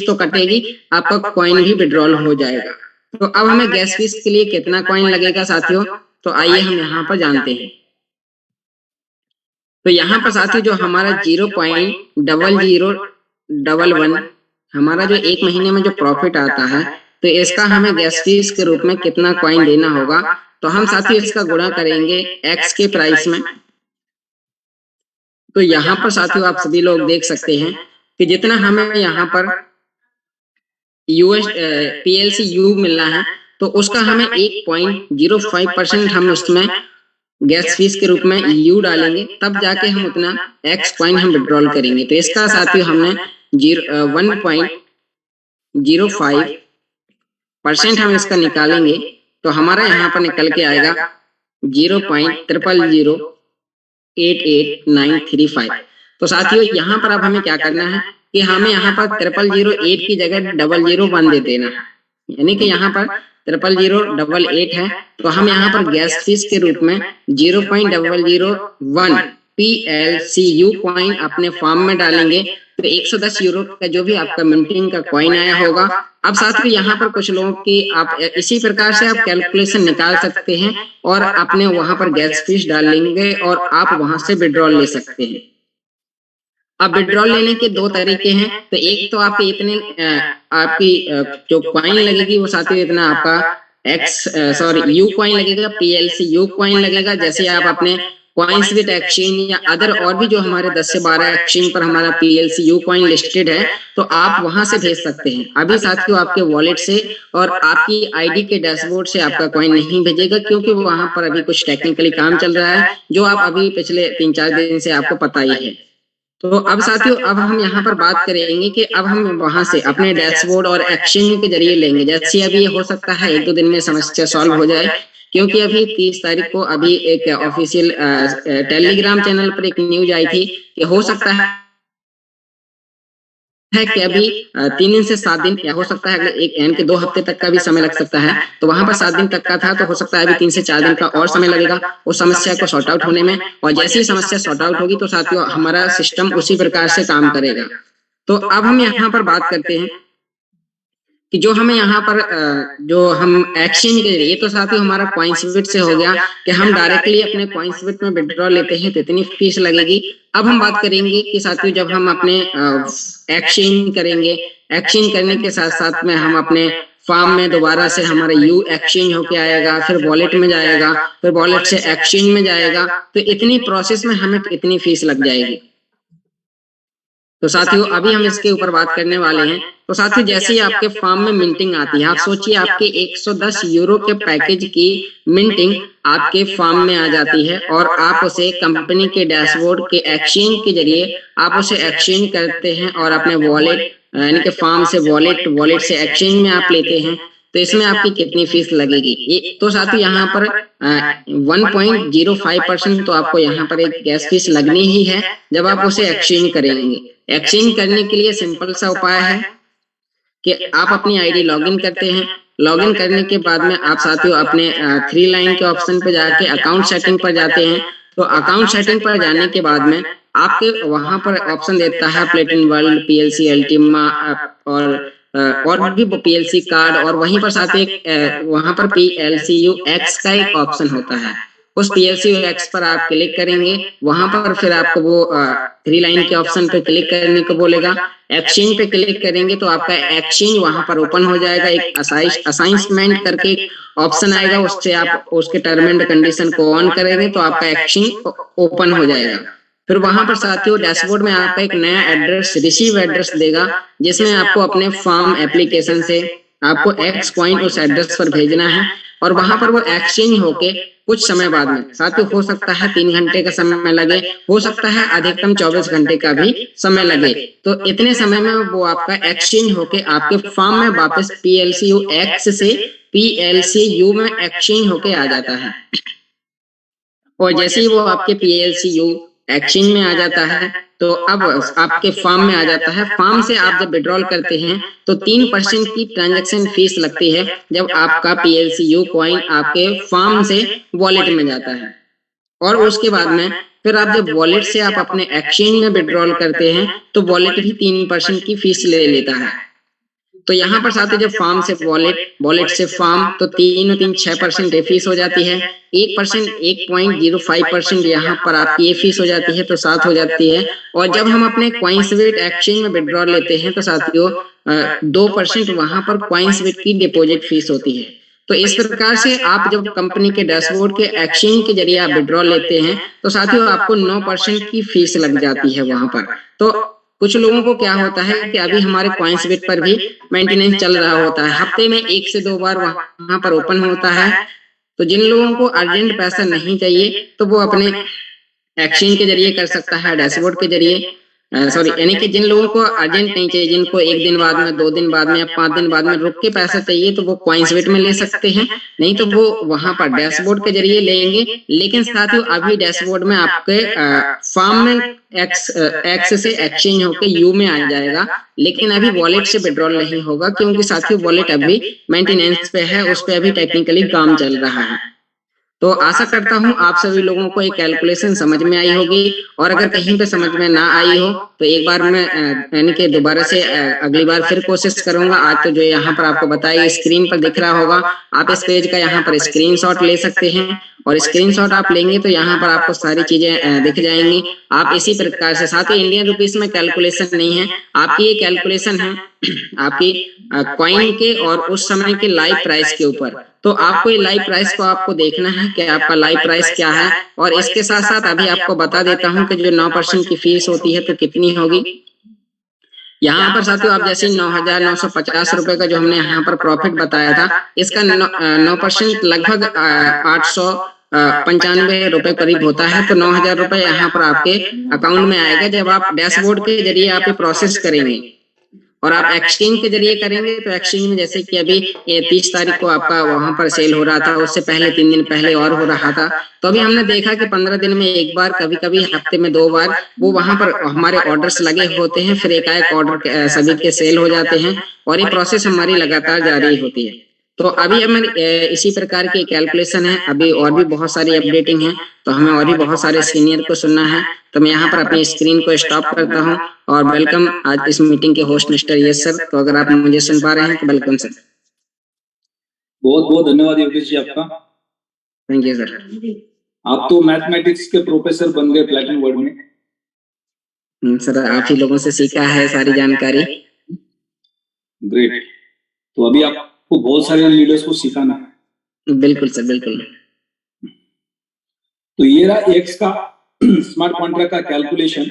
तो कटेगी, आपका कॉइन भी विड्रॉल हो जाएगा। तो अब हमें गैस फीस के लिए कितना कॉइन लगेगा साथियों, तो आइए हम यहाँ पर जानते हैं। तो यहाँ पर साथियों जो हमारा 0.0011 हमारा जो 1 महीने में जो प्रॉफिट आता है, तो इसका हमें गैस फीस के रूप में कितना कॉइन देना होगा। तो हम साथियों इसका गुणा करेंगे X के प्राइस में। तो यहाँ पर साथियों आप सभी लोग देख सकते हैं कि जितना हमें यहाँ पर PLCU मिलना है तो उसका हमें 1.05% हम उसमें गैस फीस के रूप में U डालेंगे, तब जाके हम उतना X कॉइन हम विड्रॉल करेंगे। तो इसका साथियों हमने 1.05% हम इसका निकालेंगे तो हमारा यहाँ पर निकल के आएगा 0.00088935। तो साथियों यहाँ पर अब हमें क्या करना है कि हमें यहाँ पर 0008 की जगह 001 दे देना है, यानी कि यहाँ पर 0008 है तो हम यहाँ पर गैस फीस के रूप में 0.001 PLCU कॉइन अपने फार्म में डालेंगे तो 110 यूरो का जो भी आपका मिंटिंग का कॉइन आया होगा। अब साथ ही यहाँ पर कुछ लोगों की आप इसी प्रकार से आप कैलकुलेशन निकाल सकते हैं और अपने वहां पर गैस फीस डाल लेंगे और आप वहां से विड्रॉल ले सकते हैं। अब विड्रॉल लेने के दो तरीके हैं, तो एक तो आपके इतने आपकी जो कॉइन लगेगी वो साथ ही इतना आपका यू कॉइन लगेगा, PLCU कॉइन लगेगा। जैसे आप अपने कॉइन्सबिट एक्सचेंज या अदर और भी जो हमारे 10 से 12 एक्सचेंज पर हमारा PLCU कॉइन लिस्टेड है तो आप वहां से भेज सकते हैं। अभी साथियों आपके वॉलेट से और आपकी आईडी के डैशबोर्ड से आपका कॉइन नहीं भेजेगा क्योंकि वो वहां पर अभी कुछ टेक्निकली काम चल रहा है जो आप अभी पिछले 3-4 दिन से आपको पता ही है। तो अब साथियों अब हम यहाँ पर बात करेंगे कि अब हम वहां से अपने डैशबोर्ड और एक्सचेंज के जरिए लेंगे। जैसे अभी ये हो सकता है 1-2 दिन में समस्या सॉल्व हो जाए क्योंकि अभी 30 तारीख को अभी एक ऑफिशियल टेलीग्राम चैनल पर एक न्यूज आई थी कि हो सकता है कि अभी 3 दिन से 7 दिन या हो सकता है अगले एक यानी कि 2 हफ्ते तक का भी समय लग सकता है। तो वहां पर 7 दिन तक का था तो हो सकता है अभी 3 से 4 दिन का और समय लगेगा उस समस्या को सॉर्ट आउट होने में। और जैसे ही समस्या सॉर्ट आउट होगी तो साथियों हमारा सिस्टम उसी प्रकार से काम करेगा। तो अब हम यहाँ पर बात करते हैं कि जो हमें यहाँ पर जो हम एक्सचेंज के जरिए, तो साथियों हमारा कॉइन्सबिट से हो गया कि हम डायरेक्टली अपने कॉइन्सबिट में विड्रॉल लेते हैं तो इतनी फीस लगेगी। अब हम बात करेंगे कि साथियों जब हम अपने एक्सचेंज करेंगे, एक्सचेंज करने के साथ साथ में हम अपने फार्म में दोबारा से हमारा यू एक्सचेंज होके आएगा, फिर वॉलेट में जाएगा, फिर वॉलेट से एक्सचेंज में जाएगा, तो इतनी प्रोसेस में हमें इतनी फीस लग जाएगी। तो साथियों अभी हम इसके ऊपर बात करने वाले हैं। तो साथियों जैसे ही आपके फार्म में मिंटिंग आती है, आप सोचिए आपके 110 यूरो के पैकेज की मिंटिंग आपके फार्म में आ जाती है और आप उसे कंपनी के डैशबोर्ड के एक्सचेंज के जरिए आप उसे एक्सचेंज करते हैं और अपने वॉलेट यानी कि फार्म से वॉलेट, वॉलेट से एक्सचेंज में आप लेते हैं। तो इसमें आपकी कितनी फीस लगेगी? ये तो साथियों यहाँ पर 1.05% तो आपको यहाँ पर एक गैस फीस लगनी ही है जब आप उसे एक्सचेंज करेंगे। एक्सचेंज करने के लिए सिंपल सा उपाय है कि आप अपनी आईडी लॉगिन करते हैं। लॉगिन करने के बाद में आप साथियों अपने 3 लाइन के ऑप्शन पर जाके अकाउंट सेटिंग पर जाते हैं। तो अकाउंट सेटिंग पर जाने के बाद में आपके वहां पर ऑप्शन देता है प्लेटिन वर्ल्ड, PLC अल्टीमा और भी PLC कार्ड, और वहीं पर साथ एक वहां पर PLCU X का एक ऑप्शन होता है। उस PLCU X पर आप क्लिक करेंगे, वहां पर फिर आपको वो 3 लाइन के ऑप्शन पे क्लिक करने को बोलेगा। एक्सचेंज पे क्लिक करेंगे तो आपका एक्सचेंज वहां पर ओपन हो जाएगा। एक असाइनमेंट करके ऑप्शन आएगा, उससे आप उसके टर्म एंड कंडीशन को ऑन करेंगे तो आपका एक्सचेंज ओपन हो जाएगा। फिर वहां पर साथियों डैशबोर्ड में आपका एक नया एड्रेस, रिसीव एड्रेस देगा, जिसमें आपको अपने फार्म एप्लीकेशन से आपको X कॉइन उस एड्रेस पर भेजना है और वहां पर वो एक्सचेंज होके कुछ समय बाद में, साथियों हो सकता है 3 घंटे का समय लगे, हो सकता है अधिकतम 24 घंटे का भी समय लगे। तो इतने समय में वो आपका एक्सचेंज होके आपके फार्म में वापस PLCU X से PLCU में एक्सचेंज होके आ जाता है। और जैसे ही वो आपके PLCU एक्सचेंज में आ जाता है तो अब आपके फार्म में आ जाता है। फार्म से आप जब विड्रॉल करते हैं तो 3% की ट्रांजैक्शन फीस लगती है जब आपका PLCU कॉइन आपके फार्म से वॉलेट में जाता है। और उसके बाद में फिर आप जब वॉलेट से आप अपने एक्सचेंज में विड्रॉल करते हैं तो वॉलेट भी 3% की फीस ले लेता है। तो यहाँ पर साथ ही जब फार्म से वॉलेट, वॉलेट से फार्म, तो 6% ये फीस हो जाती है। 1.05% यहाँ पर आपकी ये फीस हो जाती है, तो 7 हो जाती है। और जब हम अपने कॉइन्सबिट एक्सचेंज में विड्रॉल लेते हैं तो साथियों 2% वहां पर कॉइन्सबिट की डिपॉजिट फीस होती है। तो इस प्रकार से आप जब कंपनी के डैशबोर्ड के एक्सचेंज के जरिए आप विड्रॉल लेते हैं तो साथियों आपको 9% की फीस लग जाती है वहां पर। तो कुछ लोगों को क्या होता है कि अभी हमारे कॉइन्सबिट पर भी मेंटेनेंस चल रहा होता है, हफ्ते में 1 से 2 बार वहां पर ओपन होता है। तो जिन लोगों को अर्जेंट पैसा नहीं चाहिए तो वो अपने एक्सचेंज के जरिए कर सकता है, डैशबोर्ड के जरिए यानी कि जिन लोगों को अर्जेंट नहीं चाहिए, जिनको 1 दिन बाद में, 2 दिन बाद में या 5 दिन बाद में रुक के पैसा चाहिए, तो वो कॉइन्सबिट में ले सकते हैं, नहीं तो वो वहां पर डैशबोर्ड के जरिए लेंगे। लेकिन साथियों अभी डैशबोर्ड में आपके फार्म में एक्स से एक्सचेंज होकर यू में आ जाएगा, लेकिन अभी वॉलेट से विड्रॉल नहीं होगा क्योंकि साथियों वॉलेट अभी मेंटेनेंस पे है, उस पर अभी टेक्निकली काम चल रहा है। तो आशा करता हूं आप सभी लोगों को एक कैलकुलेशन समझ में आई होगी, और अगर कहीं पे समझ में ना आई हो तो एक बार मैं यानी कि दोबारा से अगली बार फिर कोशिश करूंगा। आज तो जो यहाँ पर आपको बताया स्क्रीन पर दिख रहा होगा, आप इस पेज का यहाँ पर स्क्रीनशॉट ले सकते हैं, और स्क्रीनशॉट आप लेंगे तो यहाँ पर आपको सारी चीजें दिख जाएंगी। आप इसी प्रकार से, साथ ही इंडियन रुपीस में कैलकुलेशन नहीं है, आपकी ये कैलकुलेशन है आपकी कॉइन के और उस समय के लाइव प्राइस के ऊपर। तो आपको ये लाइव प्राइस को आपको देखना है कि आपका लाइव प्राइस क्या है, और इसके साथ साथ अभी आपको बता देता हूं कि जो 9% की फीस होती है तो कितनी होगी। यहाँ पर साथियों आप जैसे 9,950 रुपए का जो हमने यहाँ पर प्रॉफिट बताया था, इसका 9% लगभग 895 रुपए करीब होता है। तो 9,000 रुपए यहाँ पर आपके अकाउंट में आएगा जब आप डैशबोर्ड के जरिए आप प्रोसेस करेंगे। और आप एक्सचेंज के जरिए करेंगे तो एक्सचेंज में जैसे कि अभी ये 30 तारीख को आपका वहां पर सेल हो रहा था, उससे पहले 3 दिन पहले और हो रहा था। तो अभी हमने देखा कि 15 दिन में एक बार, कभी कभी हफ्ते में 2 बार वो वहां पर हमारे ऑर्डर्स लगे होते हैं, फिर एकाएक ऑर्डर सभी के सेल हो जाते हैं, और ये प्रोसेस हमारी लगातार जारी होती है। तो अभी हमें इसी प्रकार की कैलकुलेशन है, अभी और भी बहुत सारी अपडेटिंग है, तो हमें और भी बहुत सारे सीनियर को सुनना है। तो मैं यहाँ पर अपनी स्क्रीन को स्टॉप करता हूँ, और वेलकम आज इस मीटिंग के होस्ट मिस्टर यस सर। तो अगर आप मुझे सुन पा रहे हैं तो वेलकम सर। बहुत बहुत धन्यवाद योगेश जी आपका। Thank you sir. आप तो मैथमेटिक्स के प्रोफेसर बन गए प्लेटिनम वर्ल्ड में। सर आप ही लोगों से सीखा है सारी जानकारी। ग्रेट। तो अभी आपको बहुत सारे लीडर्स को सिखाना है। बिल्कुल सर, बिल्कुल। तो ये रहा एक्स का स्मार्ट कॉन्ट्रैक्ट का कैलकुलेशन।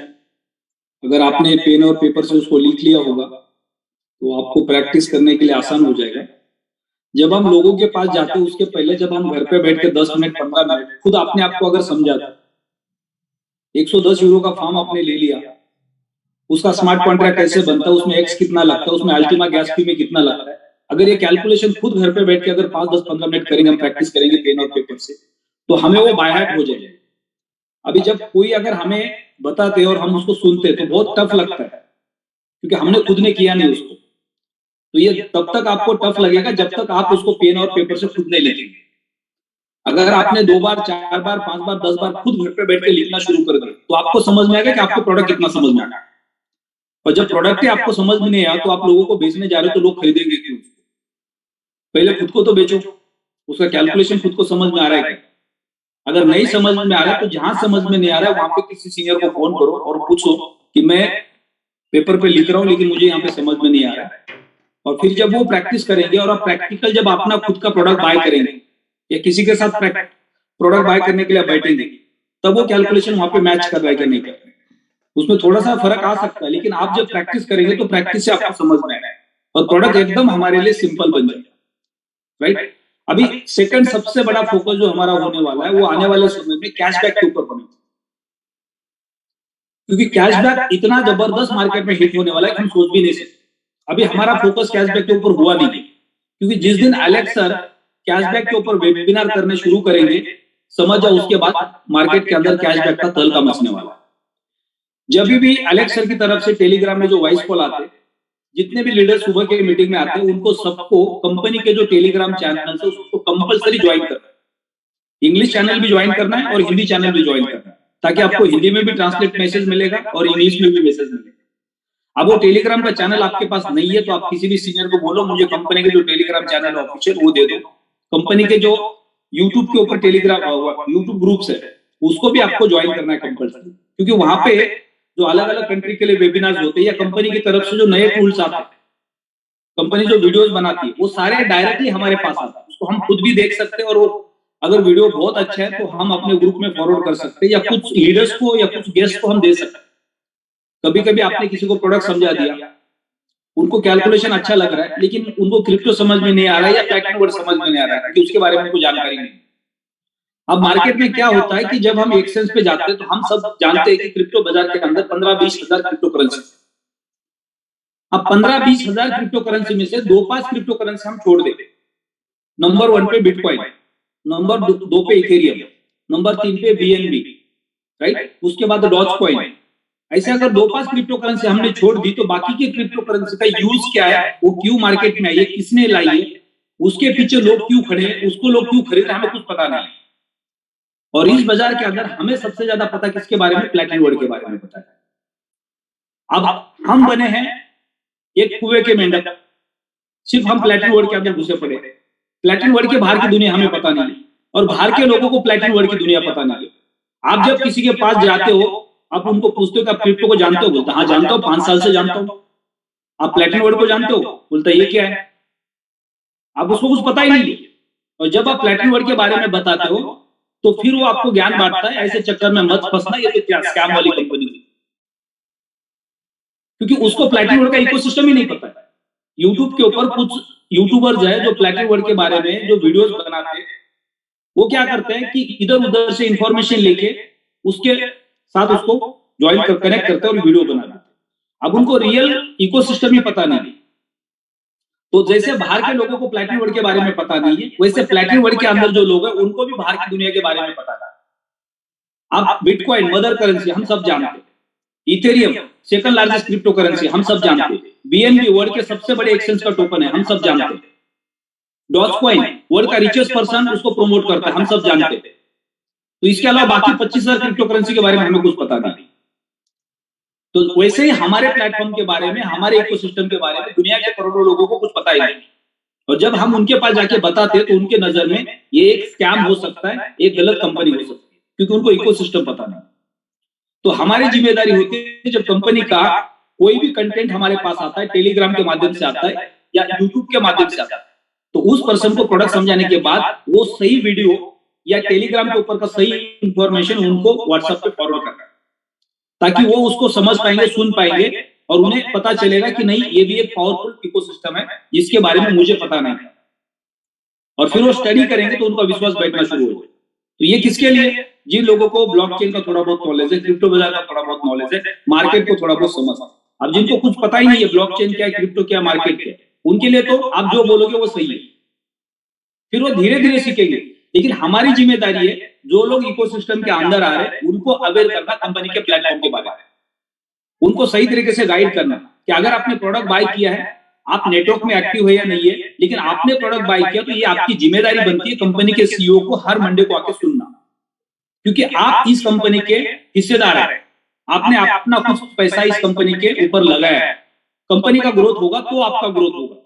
अगर आपने पेन और पेपर से उसको लिख लिया होगा तो आपको प्रैक्टिस करने के लिए आसान हो जाएगा। जब हम लोगों के पास जाते हैं उसके पहले जब हम घर पे बैठ के 10 मिनट 15 मिनट खुद अपने आप को अगर समझाते, 110 यूरो का फॉर्म आपने ले लिया, उसका स्मार्ट कॉन्ट्रैक्ट कैसे बनता है, उसमें एक्स कितना लगता है, उसमें अल्टीमा गैस फी में कितना लगता है, अगर ये कैलकुलेशन खुद घर पे बैठ के अगर 5, 10, 15 मिनट करेंगे, हम प्रैक्टिस करेंगे पेन और पेपर से, तो हमें वो बाय हार्ट हो जाएगा। अभी जब कोई अगर हमें बताते और हम उसको सुनते तो बहुत टफ लगता है, क्योंकि हमने खुद ने किया नहीं उसको। तो ये तब तक आपको टफ लगेगा जब तक आप उसको पेन और पेपर से खुद नहीं लिखेंगे। अगर आपने 2 बार 4 बार 5 बार 10 बार खुद घर पे बैठ के लिखना शुरू कर दिया तो आपको समझ में आएगा कि आपको प्रोडक्ट कितना समझ में आया। और जब प्रोडक्ट ही आपको समझ में नहीं आया तो आप लोगों को बेचने जा रहे हो तो लोग खरीदेंगे क्यों? पहले खुद को तो बेचो, उसका कैलकुलेशन खुद को समझ में आ रहा है क्या? अगर नहीं समझ में आ रहा है तो जहां समझ में नहीं आ रहा है वहां पे किसी सीनियर को फोन करो और पूछो कि मैं पेपर पे लिख रहा हूं लेकिन मुझे यहाँ पे समझ में नहीं आ रहा है। और फिर जब वो प्रैक्टिस करेंगे और आप प्रैक्टिकल जब अपना खुद का प्रोडक्ट बाय करेंगे या किसी के साथ प्रोडक्ट बाय करने के लिए बैठेंगे, तब वो कैलकुलेशन वहां पे मैच कर रहा है कि नहीं कर रहा है। उसमें थोड़ा सा फर्क आ सकता है, लेकिन आप जब प्रैक्टिस करेंगे तो प्रैक्टिस से आपको समझ में आएगा और प्रोडक्ट एकदम हमारे लिए सिंपल बन जाएगा। राइट। अभी सेकंड सबसे बड़ा फोकस जो हमारा होने वाला है वो आने वाले समय में कैशबैक के ऊपर होने, क्योंकि कैशबैक इतना जबरदस्त मार्केट में हिट होने वाला है कि हम सोच भी नहीं सकते। अभी हमारा फोकस कैशबैक के ऊपर हुआ नहीं, क्योंकि जिस दिन एलेक्स सर कैशबैक के ऊपर वेबिनार करने शुरू करेंगे, समझ जाओ उसके बाद मार्केट के अंदर कैशबैक का तहलका मचने वाला है। जब भी एलेक्स सर की तरफ से टेलीग्राम में जो वॉइस कॉल आते, जितने भी लीडर सुबह के मीटिंग में आते हैं, उनको सबको कंपनी के जो टेलीग्राम चैनल है उसको कंपलसरी ज्वाइन करना है। इंग्लिश चैनल भी ज्वाइन करना है और हिंदी चैनल भी ज्वाइन करना है, ताकि आपको हिंदी में भी ट्रांसलेट मैसेज मिलेगा और इंग्लिश में भी मैसेज मिलेगा। अब वो टेलीग्राम का चैनल आपके पास नहीं है तो आप किसी भी सीनियर को बोलो मुझे कंपनी के जो टेलीग्राम चैनल ऑफिशियल वो दे दो। कंपनी के जो यूट्यूब के ऊपर टेलीग्राम यूट्यूब ग्रुप्स है उसको भी आपको ज्वाइन करना है कंपलसरी, क्योंकि वहां पे जो अलग अलग कंट्री के लिए वेबिनार्स होते हैं या कंपनी की तरफ से जो नए टूल्स आते हैं, कंपनी जो वीडियोस बनाती है वो सारे डायरेक्टली हमारे पास आते हैं। उसको हम खुद भी देख सकते हैं और वो अगर वीडियो बहुत अच्छा है तो हम अपने ग्रुप में फॉरवर्ड कर सकते हैं या कुछ लीडर्स को या कुछ गेस्ट को हम दे सकते हैं। कभी कभी आपने किसी को प्रोडक्ट समझा दिया, उनको कैलकुलेशन अच्छा लग रहा है लेकिन उनको क्रिप्टो समझ में नहीं आ रहा है या प्लैटिनम वर्ड समझ में नहीं आ रहा है क्योंकि उसके बारे में कोई जानकारी नहीं। अब मार्केट में क्या होता है कि जब हम एक्सचेंज पे जाते हैं तो हम सब जानते हैं कि क्रिप्टो बाजार के अंदर 15-20 हजार क्रिप्टो करेंसी। अब 15-20 हजार क्रिप्टो करेंसी में से 2-5 क्रिप्टो करेंसी हम छोड़ देते। नंबर 1 पे बिटकॉइन, नंबर 2 पे इथेरियम, नंबर 3 पे BNB, राइट। उसके बाद डॉज कॉइन। ऐसे अगर 2-5 क्रिप्टो करेंसी हमने छोड़ दी तो बाकी के क्रिप्टो करेंसी का यूज क्या है, वो क्यों मार्केट में आई है, किसने लाई है, उसके पीछे लोग क्यों खड़े हैं, उसको लोग क्यों खरीद रहे हैं, हमें कुछ पता नहीं। और इस बाजार के अंदर हमें सबसे ज्यादा पता किसके बारे में, प्लैटिन वर्ड के बारे में पता है। अब हम बने हैं एक कुएं के मेंढक, सिर्फ हम प्लैटिन वर्ड के अंदर घुसे पड़े। प्लैटिन वर्ड के बाहर की दुनिया हमें पता नहीं है, और बाहर के लोगों को प्लैटिन वर्ड की दुनिया पता नहीं है। आप जब किसी के पास जाते हो, आप उनको पूछते हो कि आप क्रिप्टो को जानते हो, बोलते हाँ जानता हूँ, 5 साल से जानता हूँ। आप प्लैटिन वर्ड को जानते हो, बोलता ये क्या है, आप उसको कुछ पता ही नहीं। और जब आप प्लैटिन वर्ड के बारे में बताते हो तो फिर वो आपको ज्ञान बांटता है, ऐसे चक्कर में मत फंसना, ये तो क्या स्कैम वाली कंपनी है, क्योंकि उसको प्लैटिन वर्ड का इकोसिस्टम ही नहीं पता है। यूट्यूब के ऊपर कुछ यूट्यूबर्स है जो प्लैटिन वर्ड के बारे में जो वीडियोस बनाते हैं, वो क्या करते हैं कि इधर उधर से इंफॉर्मेशन लेके उसके साथ उसको ज्वाइन कर कनेक्ट करते हैं और वीडियो बनाते हैं। अब उनको रियल इकोसिस्टम ही पता नहीं। तो जैसे बाहर के लोगों को प्लैटिन वर्ड के बारे में पता नहीं है, वैसे प्लैटिन वर्ड के अंदर जो लोग हैं उनको भी बाहर की दुनिया के बारे में पता है। अब बिटकॉइन मदर करेंसी हम सब जानते हैं, Ethereum second largest crypto currency हम सब जानते हैं, बीएनबी वर्ल्ड के सबसे बड़े एक्सचेंज का टोकन है हम सब जानते हैं, डॉजकॉइन वर्ल्ड का रिचेस्ट पर्सन उसको प्रमोट करता है हम सब जानते हैं। तो इसके अलावा बाकी 25,000 क्रिप्टो करेंसी के बारे में हमें कुछ पता नहीं। तो वैसे ही हमारे प्लेटफॉर्म के बारे में, हमारे इकोसिस्टम के बारे में दुनिया के करोड़ों लोगों को कुछ पता ही नहीं। और जब हम उनके पास जाके बताते हैं तो उनके नजर में ये एक स्कैम हो सकता है, एक गलत कंपनी हो सकती है, क्योंकि उनको इकोसिस्टम पता नहीं। तो हमारी जिम्मेदारी होती है जब कंपनी का कोई भी कंटेंट हमारे पास आता है, टेलीग्राम के माध्यम से आता है या यूट्यूब के माध्यम से आता है, तो उस पर्सन को प्रोडक्ट समझाने के बाद वो सही वीडियो या टेलीग्राम के ऊपर का सही इंफॉर्मेशन उनको व्हाट्सएप पे फॉरवर्ड करना है, ताकि वो उसको समझ पाएंगे, सुन पाएंगे और उन्हें पता चलेगा कि नहीं ये भी एक पावरफुल इकोसिस्टम है जिसके बारे में मुझे पता नहीं था। और फिर वो स्टडी करेंगे तो उनका विश्वास बैठना शुरू हो जाएगा। तो ये किसके लिए, जिन लोगों को ब्लॉकचेन का थोड़ा बहुत नॉलेज है, क्रिप्टो बाजार का थोड़ा बहुत नॉलेज है, मार्केट को थोड़ा बहुत समझ। अब जिनको कुछ पता ही नहीं है ब्लॉकचेन क्या है, क्रिप्टो क्या, मार्केट क्या है, उनके लिए तो आप जो बोलोगे वो सही है, फिर वो धीरे धीरे सीखेंगे। लेकिन हमारी जिम्मेदारी है जो लोग इकोसिस्टम के अंदर आ रहे हैं उनको अवेयर करना कंपनी के प्लेटफॉर्म के बारे में, उनको सही तरीके से गाइड करना कि अगर आपने प्रोडक्ट बाय किया है, आप नेटवर्क में एक्टिव है या नहीं है, लेकिन आपने प्रोडक्ट बाय किया तो ये आपकी जिम्मेदारी बनती है कंपनी के सीईओ को हर मंडे को आके सुनना, क्योंकि आप इस कंपनी के हिस्सेदार हैं, आपने अपना कुछ पैसा इस कंपनी के ऊपर लगाया है, कंपनी का ग्रोथ होगा तो आपका ग्रोथ होगा।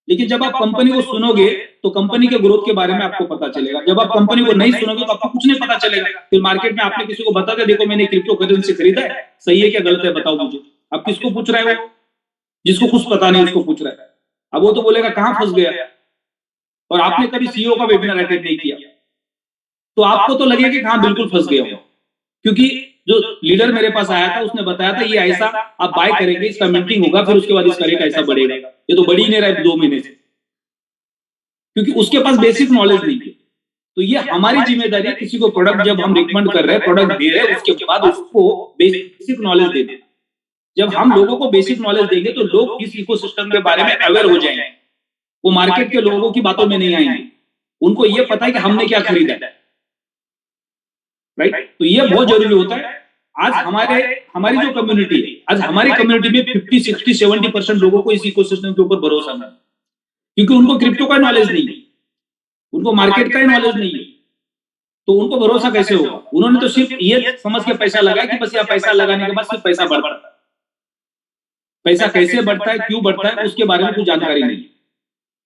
लेकिन जब आप कंपनी को सुनोगे तो कंपनी के ग्रोथ के बारे में आपको पता चलेगा, जब आप कंपनी को नहीं सुनोगे तो आपको कुछ नहीं पता चलेगा। फिर मार्केट में आपने किसी को बता दिया देखो मैंने क्रिप्टो करेंसी खरीदा है, सही है क्या गलत है बताओ मुझे, आप किसको पूछ रहे हो, जिसको कुछ पता नहीं उसको पूछ रहा है। अब वो तो बोलेगा कहां फंस गया, और आपने कभी सीईओ का वेबिनार अटेंड नहीं किया तो आपको तो लगेगा कि हाँ बिल्कुल फंस गया हो, क्योंकि जो लीडर मेरे पास आया था उसने बताया था ये ऐसा आप बाय करेंगे, इसका मिंटिंग होगा, फिर उसके बाद इसका रेट ऐसा बढ़ेगा, ये तो बढ़ ही नहीं रहा है 2 महीने से, क्योंकि उसके पास बेसिक नॉलेज नहीं है। तो ये हमारी जिम्मेदारी है किसी को प्रोडक्ट जब हम रिकमेंड कर रहे हैं, प्रोडक्ट दे रहे हैं, उसके बाद उसको बेसिक नॉलेज दे देना। जब हम लोगों को बेसिक नॉलेज देंगे तो लोग इस इकोसिस्टम के बारे में अवेयर हो जाएंगे, वो मार्केट के लोगों की बातों में नहीं आएंगे, उनको ये पता है कि हमने क्या खरीदा है, राइट। तो ये बहुत जरूरी होता है। आज हमारी जो कम्युनिटी है, आज हमारी कम्युनिटी में 50, 60, 70% लोगों को इस इकोसिस्टम के ऊपर भरोसा नहीं, क्योंकि उनको क्रिप्टो का नॉलेज नहीं है, उनको मार्केट का नॉलेज नहीं है, तो उनको भरोसा कैसे होगा। उन्होंने तो सिर्फ ये समझ के पैसा लगाया कि बस यह पैसा लगाने के बाद सिर्फ पैसा बढ़ता है, पैसा कैसे बढ़ता है, क्यों बढ़ता है, उसके बारे में कुछ जानकारी नहीं।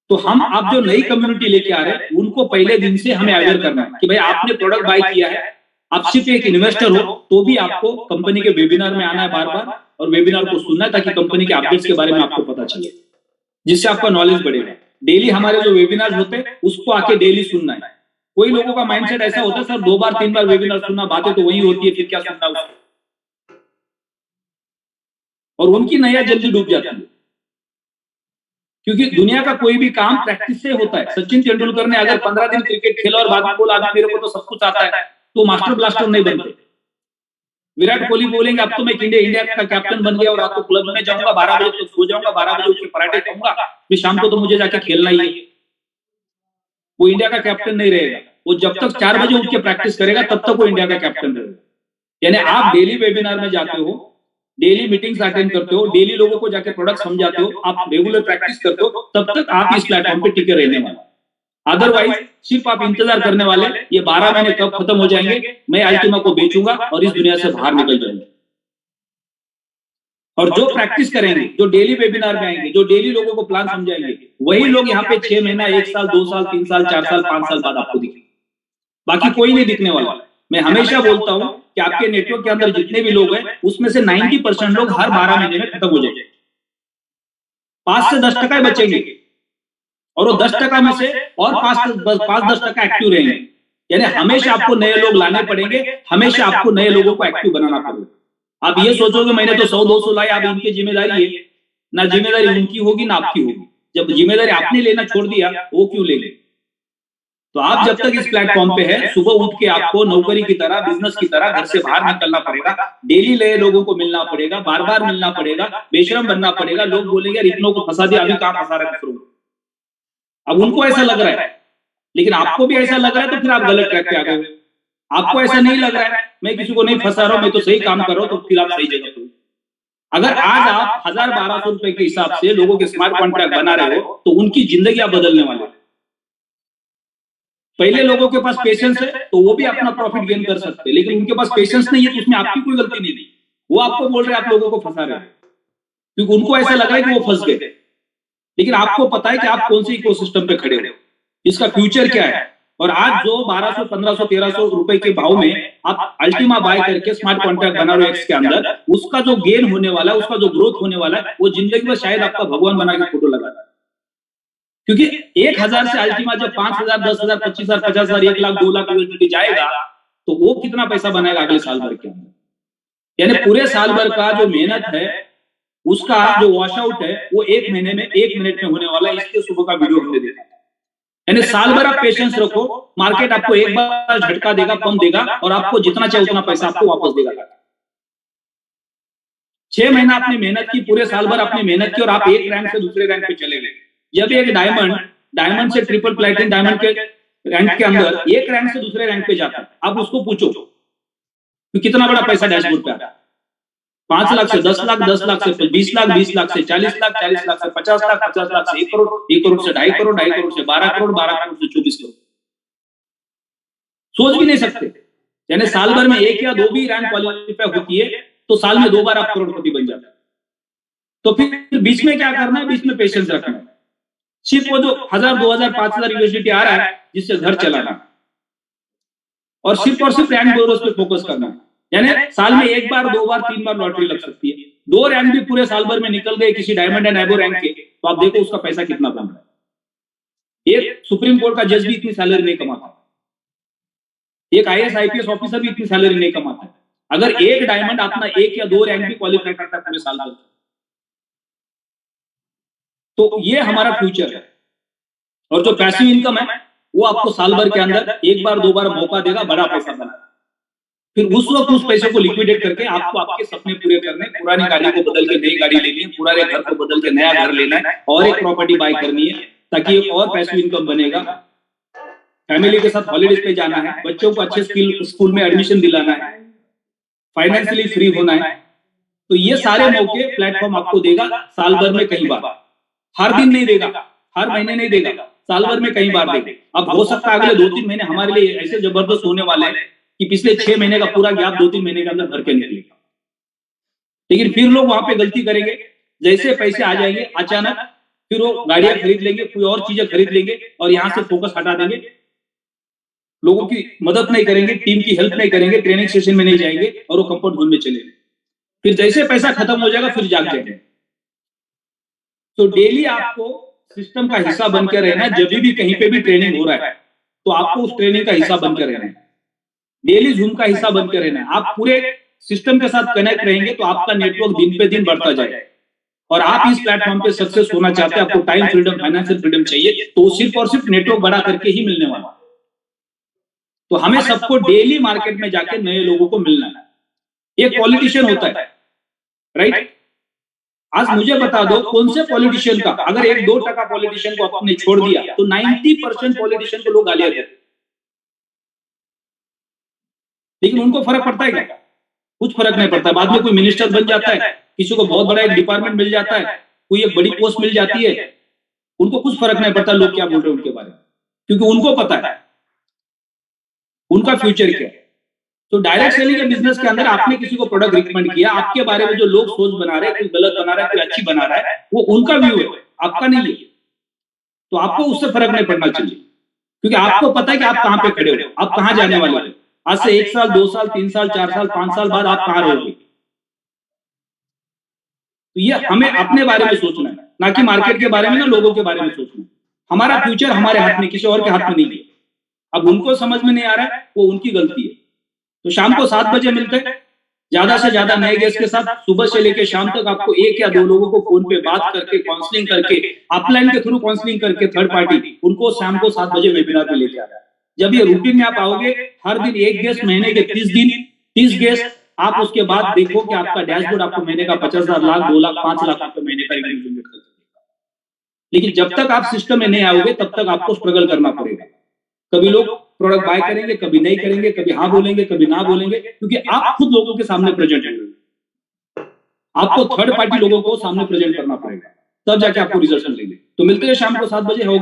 तो हम आप जो नई कम्युनिटी लेके आ रहे हैं उनको पहले दिन से हमें अवेयर करना है कि भाई आपने प्रोडक्ट बाय किया है, आप सिर्फ एक इन्वेस्टर हो तो भी आपको कंपनी के वेबिनार में आना है बार बार, और वेबिनार को सुनना है ताकि कंपनी के अपडेट्स के बारे में आपको पता चले, जिससे आपका नॉलेज बढ़ेगा। डेली हमारे जो वेबिनार होते हैं उसको आके डेली सुनना है। कोई लोगों का माइंडसेट ऐसा होता है सर 2 बार 3 बार वेबिनार सुनना, बातें तो वही होती है, फिर क्या सुनना उसको, और उनकी नैया जल्दी डूब जाती है, क्योंकि दुनिया का कोई भी काम प्रैक्टिस से होता है। सचिन तेंदुलकर ने अगर 15 दिन क्रिकेट खेला और बाद में बोला मेरे को तो सब कुछ आता है, तो मास्टर ब्लास्टर नहीं बनते। विराट कोहली बोलेंगे अब तो मैं इंडिया का कैप्टन बन गया और रात को क्लब में जाऊंगा, 12 बजे तक सो जाऊंगा, 12 बजे उठ के पराठे खाऊंगा, फिर शाम को तो मुझे जाके खेलना ही है। वो इंडिया का कैप्टन नहीं रहेगा। वो जब तक 4 बजे उठ के प्रैक्टिस करेगा तब तक वो इंडिया का कैप्टन रहेगा। यानी आप डेली वेबिनार में जाते हो, डेली मीटिंग्स अटेंड करते हो, डेली लोगों को जाके प्रोडक्ट समझाते हो, आप रेगुलर प्रैक्टिस करते हो, तब तक आप इस प्लेटफॉर्म पे टिके रहने वाले। अदरवाइज सिर्फ आप इंतजार करने वाले, ये 12 महीने कब खत्म हो जाएंगे, मैं अल्टीमा को बेचूंगा और इस दुनिया से बाहर निकल जाऊंगा। और जो प्रैक्टिस करेंगे, जो डेली वेबिनार में आएंगे, जो डेली लोगों को प्लान समझाएंगे, वही लोग यहाँ पे 6 महीना, 1 साल, 2 साल, 3 साल, 4 साल, 5 साल बाद आपको दिखेंगे। बाकी कोई नहीं दिखने वाला। मैं हमेशा बोलता हूं कि आपके नेटवर्क के अंदर जितने भी लोग हैं, उसमें से 90% लोग हर 12 महीने में खत्म हो जाएंगे। 5 से 10% बचेंगे और वो 10% में से और 5-10% एक्टिव रहेंगे। यानी हमेशा आपको नए लोग लाने पड़ेंगे, हमेशा आपको नए लोगों को एक्टिव बनाना पड़ेगा। आप ये सोचोगे मैंने तो 100-200 लाए, अब इनकी जिम्मेदारी है, ना जिम्मेदारी उनकी होगी ना आपकी होगी। जब जिम्मेदारी आपने लेना छोड़ दिया, वो क्यों ले? तो आप जब तक इस प्लेटफॉर्म पे है, सुबह उठ के आपको नौकरी की तरह, बिजनेस की तरह घर से बाहर निकलना पड़ेगा, डेली नए लोगों को मिलना पड़ेगा, बार बार मिलना पड़ेगा, बेशरम बनना पड़ेगा। लोग बोलेंगे यार इतनों को फंसा दिया, अभी कहां फंसा रहा है? अब उनको ऐसा लग रहा है, लेकिन आपको भी ऐसा लग रहा है तो फिर आप गलत ट्रैक पे आ गए। आपको ऐसा नहीं लग रहा है मैं किसी को नहीं फंसा रहा हूं, मैं तो सही काम कर रहा हूं, तो फिर आप सही जगह पे। अगर आज आप 1000-1200 रुपए के हिसाब से लोगों के स्मार्ट कॉन्ट्रैक्ट बना रहे हो, तो उनकी जिंदगी आप बदलने वाले। पहले लोगों के पास पेशेंस है तो वो भी अपना प्रॉफिट गेन कर सकते हैं, लेकिन उनके पास पेशेंस नहीं है तो उसमें आपकी कोई गलती नहीं। वो आपको बोल रहे हैं आप लोगों को फंसा रहे हैं, क्योंकि उनको ऐसा लग रहा है कि वो फंस गए। लेकिन आपको पता है कि आप कौन से इकोसिस्टम पे खड़े हो, इसका फ्यूचर क्या है। और आज जो 1200, 1500, 1300 रुपए के भाव में आप अल्टीमा बाय करके स्मार्ट कॉन्ट्रैक्ट बना रहे हो एक्स के अंदर, उसका जो गेन होने वाला है, उसका जो ग्रोथ होने वाला है, वो जिंदगी में शायद आपका भगवान बना के फोटो लगा। क्योंकि 1000 से अल्टीमा जब 5000, 10,000, 25,000, 50,000, 1 लाख, 2 लाख यूएसडी जाएगा, तो वो कितना पैसा बनाएगा अगले साल भर के अंदर। यानी पूरे साल भर का जो मेहनत है, उसका जो वॉश आउट है, वो 1 महीने में, 1 मिनट में होने वाला है। इसके सुबह का वीडियो हमने देखा। यानी साल भर आप पेशेंस रखो, मार्केट आपको एक बार झटका देगा, पंप देगा, और आपको जितना चाहिए उतना पैसा आपको वापस देगा। 6 महीना आपने मेहनत की, पूरे साल भर आपने मेहनत की, और आप एक रैंक से दूसरे रैंक पे चले गए। जब एक डायमंड से ट्रिपल प्लैटिनम डायमंड के रैंक के अंदर एक रैंक से दूसरे रैंक पे जाता है, आप उसको पूछो कि कितना बड़ा पैसा डैशबोर्ड पे आता है। 5 लाख से 10 लाख, 10 लाख से 20 लाख, 20 लाख से 40 लाख, 40 लाख से 50 लाख, 50 लाख से 1 करोड़, 1 करोड़ से 2.5 करोड़, 2.5 करोड़ से 12 करोड़, 12 करोड़ से 24 करोड़। सोच भी नहीं सकते। यानी साल भर में 1 या 2 भी रैंक क्वालिफाई होती है तो साल में 2 बार आप करोड़पति बन जाते हैं। तो फिर बीच में क्या करना है? बीच में पेशेंस रखना है। सिर्फ वो जो 1000, 2000, 5000 यूएसडी आ रहा है, जिससे घर चलाना, और सिर्फ रैंक बोनस पे फोकस करना है। यानी साल में 1 बार, 2 बार, 3 बार लॉटरी लग सकती है। 2 रैंक भी पूरे साल भर में निकल गए किसी डायमंड एंड एबो रैंक के, तो आप देखो उसका पैसा कितना बन रहा है। एक सुप्रीम कोर्ट का जज भी इतनी सैलरी नहीं कमाता, एक IAS IPS ऑफिसर भी इतनी सैलरी नहीं कमाता है। अगर एक डायमंड अपना 1 या 2 रैंक भी क्वालिफाई करता है पूरे साल भर, तो ये हमारा फ्यूचर है। और जो पैसिव इनकम है, वो आपको साल भर के अंदर 1 बार, 2 बार मौका देगा बड़ा पैसा बनाना। फिर उस वक्त उस पैसे को लिक्विडेट करके आपको आपके सपने पूरे करने, पुरानी गाड़ी को बदल के नई गाड़ी लेनी है, पुराने घर को बदल के नया घर लेना है, और एक प्रॉपर्टी बाय करनी है, ताकि एक और पैसिव इनकम बनेगा। फैमिली के साथ हॉलीडेज पे जाना है, बच्चों को अच्छे स्कूल में एडमिशन दिलाना है, फाइनेंशियली फ्री होना है। तो ये सारे मौके प्लेटफॉर्म आपको देगा साल भर में कई बार। हर दिन नहीं देगा, हर महीने नहीं देगा, साल भर में कई बार देगा। अब हो सकता है अगले 2-3 महीने हमारे लिए ऐसे जबरदस्त होने वाले हैं कि पिछले 6 महीने का पूरा गैप 2-3 महीने के अंदर भर के निकलेगा। लेकिन फिर लोग वहां पे गलती करेंगे, जैसे पैसे आ जाएंगे अचानक, फिर वो गाड़ियां खरीद लेंगे, कोई और चीजें खरीद लेंगे, और यहां से फोकस हटा देंगे। लोगों की मदद नहीं करेंगे, टीम की हेल्प नहीं करेंगे, ट्रेनिंग सेशन में नहीं जाएंगे, और वो कंफर्ट जोन में चले गए। फिर जैसे पैसा खत्म हो जाएगा, फिर जाग जाएंगे। तो डेली आपको सिस्टम का हिस्सा बनकर रहना है। जब भी कहीं पे भी ट्रेनिंग हो रहा है, तो आपको उस ट्रेनिंग का हिस्सा बनकर रहना है। डेली जूम का हिस्सा बनकर रहना है। आप पूरे सिस्टम के साथ कनेक्ट रहेंगे तो आपका नेटवर्क दिन पे दिन बढ़ता जाएगा। और आप इस प्लेटफॉर्म पे सक्सेस होना चाहते हैं, आपको टाइम फ्रीडम, फाइनेंशियल फ्रीडम चाहिए, तो सिर्फ और सिर्फ नेटवर्क बढ़ा करके ही मिलने वाला। तो हमें सबको डेली मार्केट में जाके नए लोगों को मिलना है। एक पॉलिटिशियन होता है, राइट? आज मुझे बता दो कौन से पॉलिटिशियन का, अगर 1-2% पॉलिटिशियन को आपने छोड़ दिया तो 90% पॉलिटिशियन को लोग गालियां देते। लेकिन उनको फर्क पड़ता है क्या? कुछ फर्क नहीं पड़ता। बाद में कोई मिनिस्टर बन जाता है, किसी को बहुत बड़ा एक डिपार्टमेंट मिल जाता है, कोई एक बड़ी पोस्ट मिल जाती है, उनको कुछ फर्क नहीं पड़ता लोग क्या बोल रहे हैं उनके बारे में, क्योंकि उनको पता है उनका फ्यूचर क्या है। तो डायरेक्ट सेलिंग के बिजनेस के अंदर आपने किसी को प्रोडक्ट रिकमेंड किया, आपके बारे में जो लोग सोच बना रहे हैं, कोई गलत बना रहा है, कोई अच्छी बना रहा है, वो उनका व्यू है, आपका नहीं है। तो आपको उससे फर्क नहीं पड़ना चाहिए, क्योंकि आपको पता है कि आप कहां पे खड़े हो, आप कहां जाने वाले हो। आज से 1 साल, 2 साल, 3 साल, 4 साल, 5 साल बाद आप कहां रहोगे। तो ये हमें अपने बारे में सोचना है, ना कि मार्केट के बारे में, ना लोगों के बारे में सोचना है। हमारा फ्यूचर हमारे हाथ में, किसी और के हाथ में नहीं है। अब उनको समझ में नहीं आ रहा है, वो उनकी गलती है। तो शाम को 7 बजे मिलते हैं, ज्यादा से ज्यादा नए गेस्ट के साथ। सुबह से लेकर शाम तक आपको 1 या 2 लोगों को फोन पे बात करके, काउंसलिंग करके, अपलाइन के थ्रू काउंसलिंग करके, थर्ड पार्टी, उनको शाम को 7 बजे वेबिनार पे लेके आ रहा है। जब ये रूटीन में आप आओगे, हर दिन 1 गेस्ट, महीने के 30 दिन, 30 गेस्ट, आप उसके बाद देखो कि आपका डैशबोर्ड आपको महीने का 50,000, लाख, 2 लाख, 5 लाख रुपए महीने का इनकम जनरेट कर देगा। लेकिन जब तक आप सिस्टम में नहीं आओगे, तब तक आपको स्ट्रगल करना पड़ेगा। कभी लोग प्रोडक्ट बाय करेंगे, कभी नहीं करेंगे, कभी हाँ बोलेंगे, कभी ना बोलेंगे, क्योंकि आप खुद लोगों के सामने प्रेजेंट होंगे। आपको थर्ड पार्टी लोगों को सामने प्रेजेंट करना पड़ेगा, तब जाके आपको रिजल्ट मिलेंगे। तो मिलते हैं शाम को 7 बजे।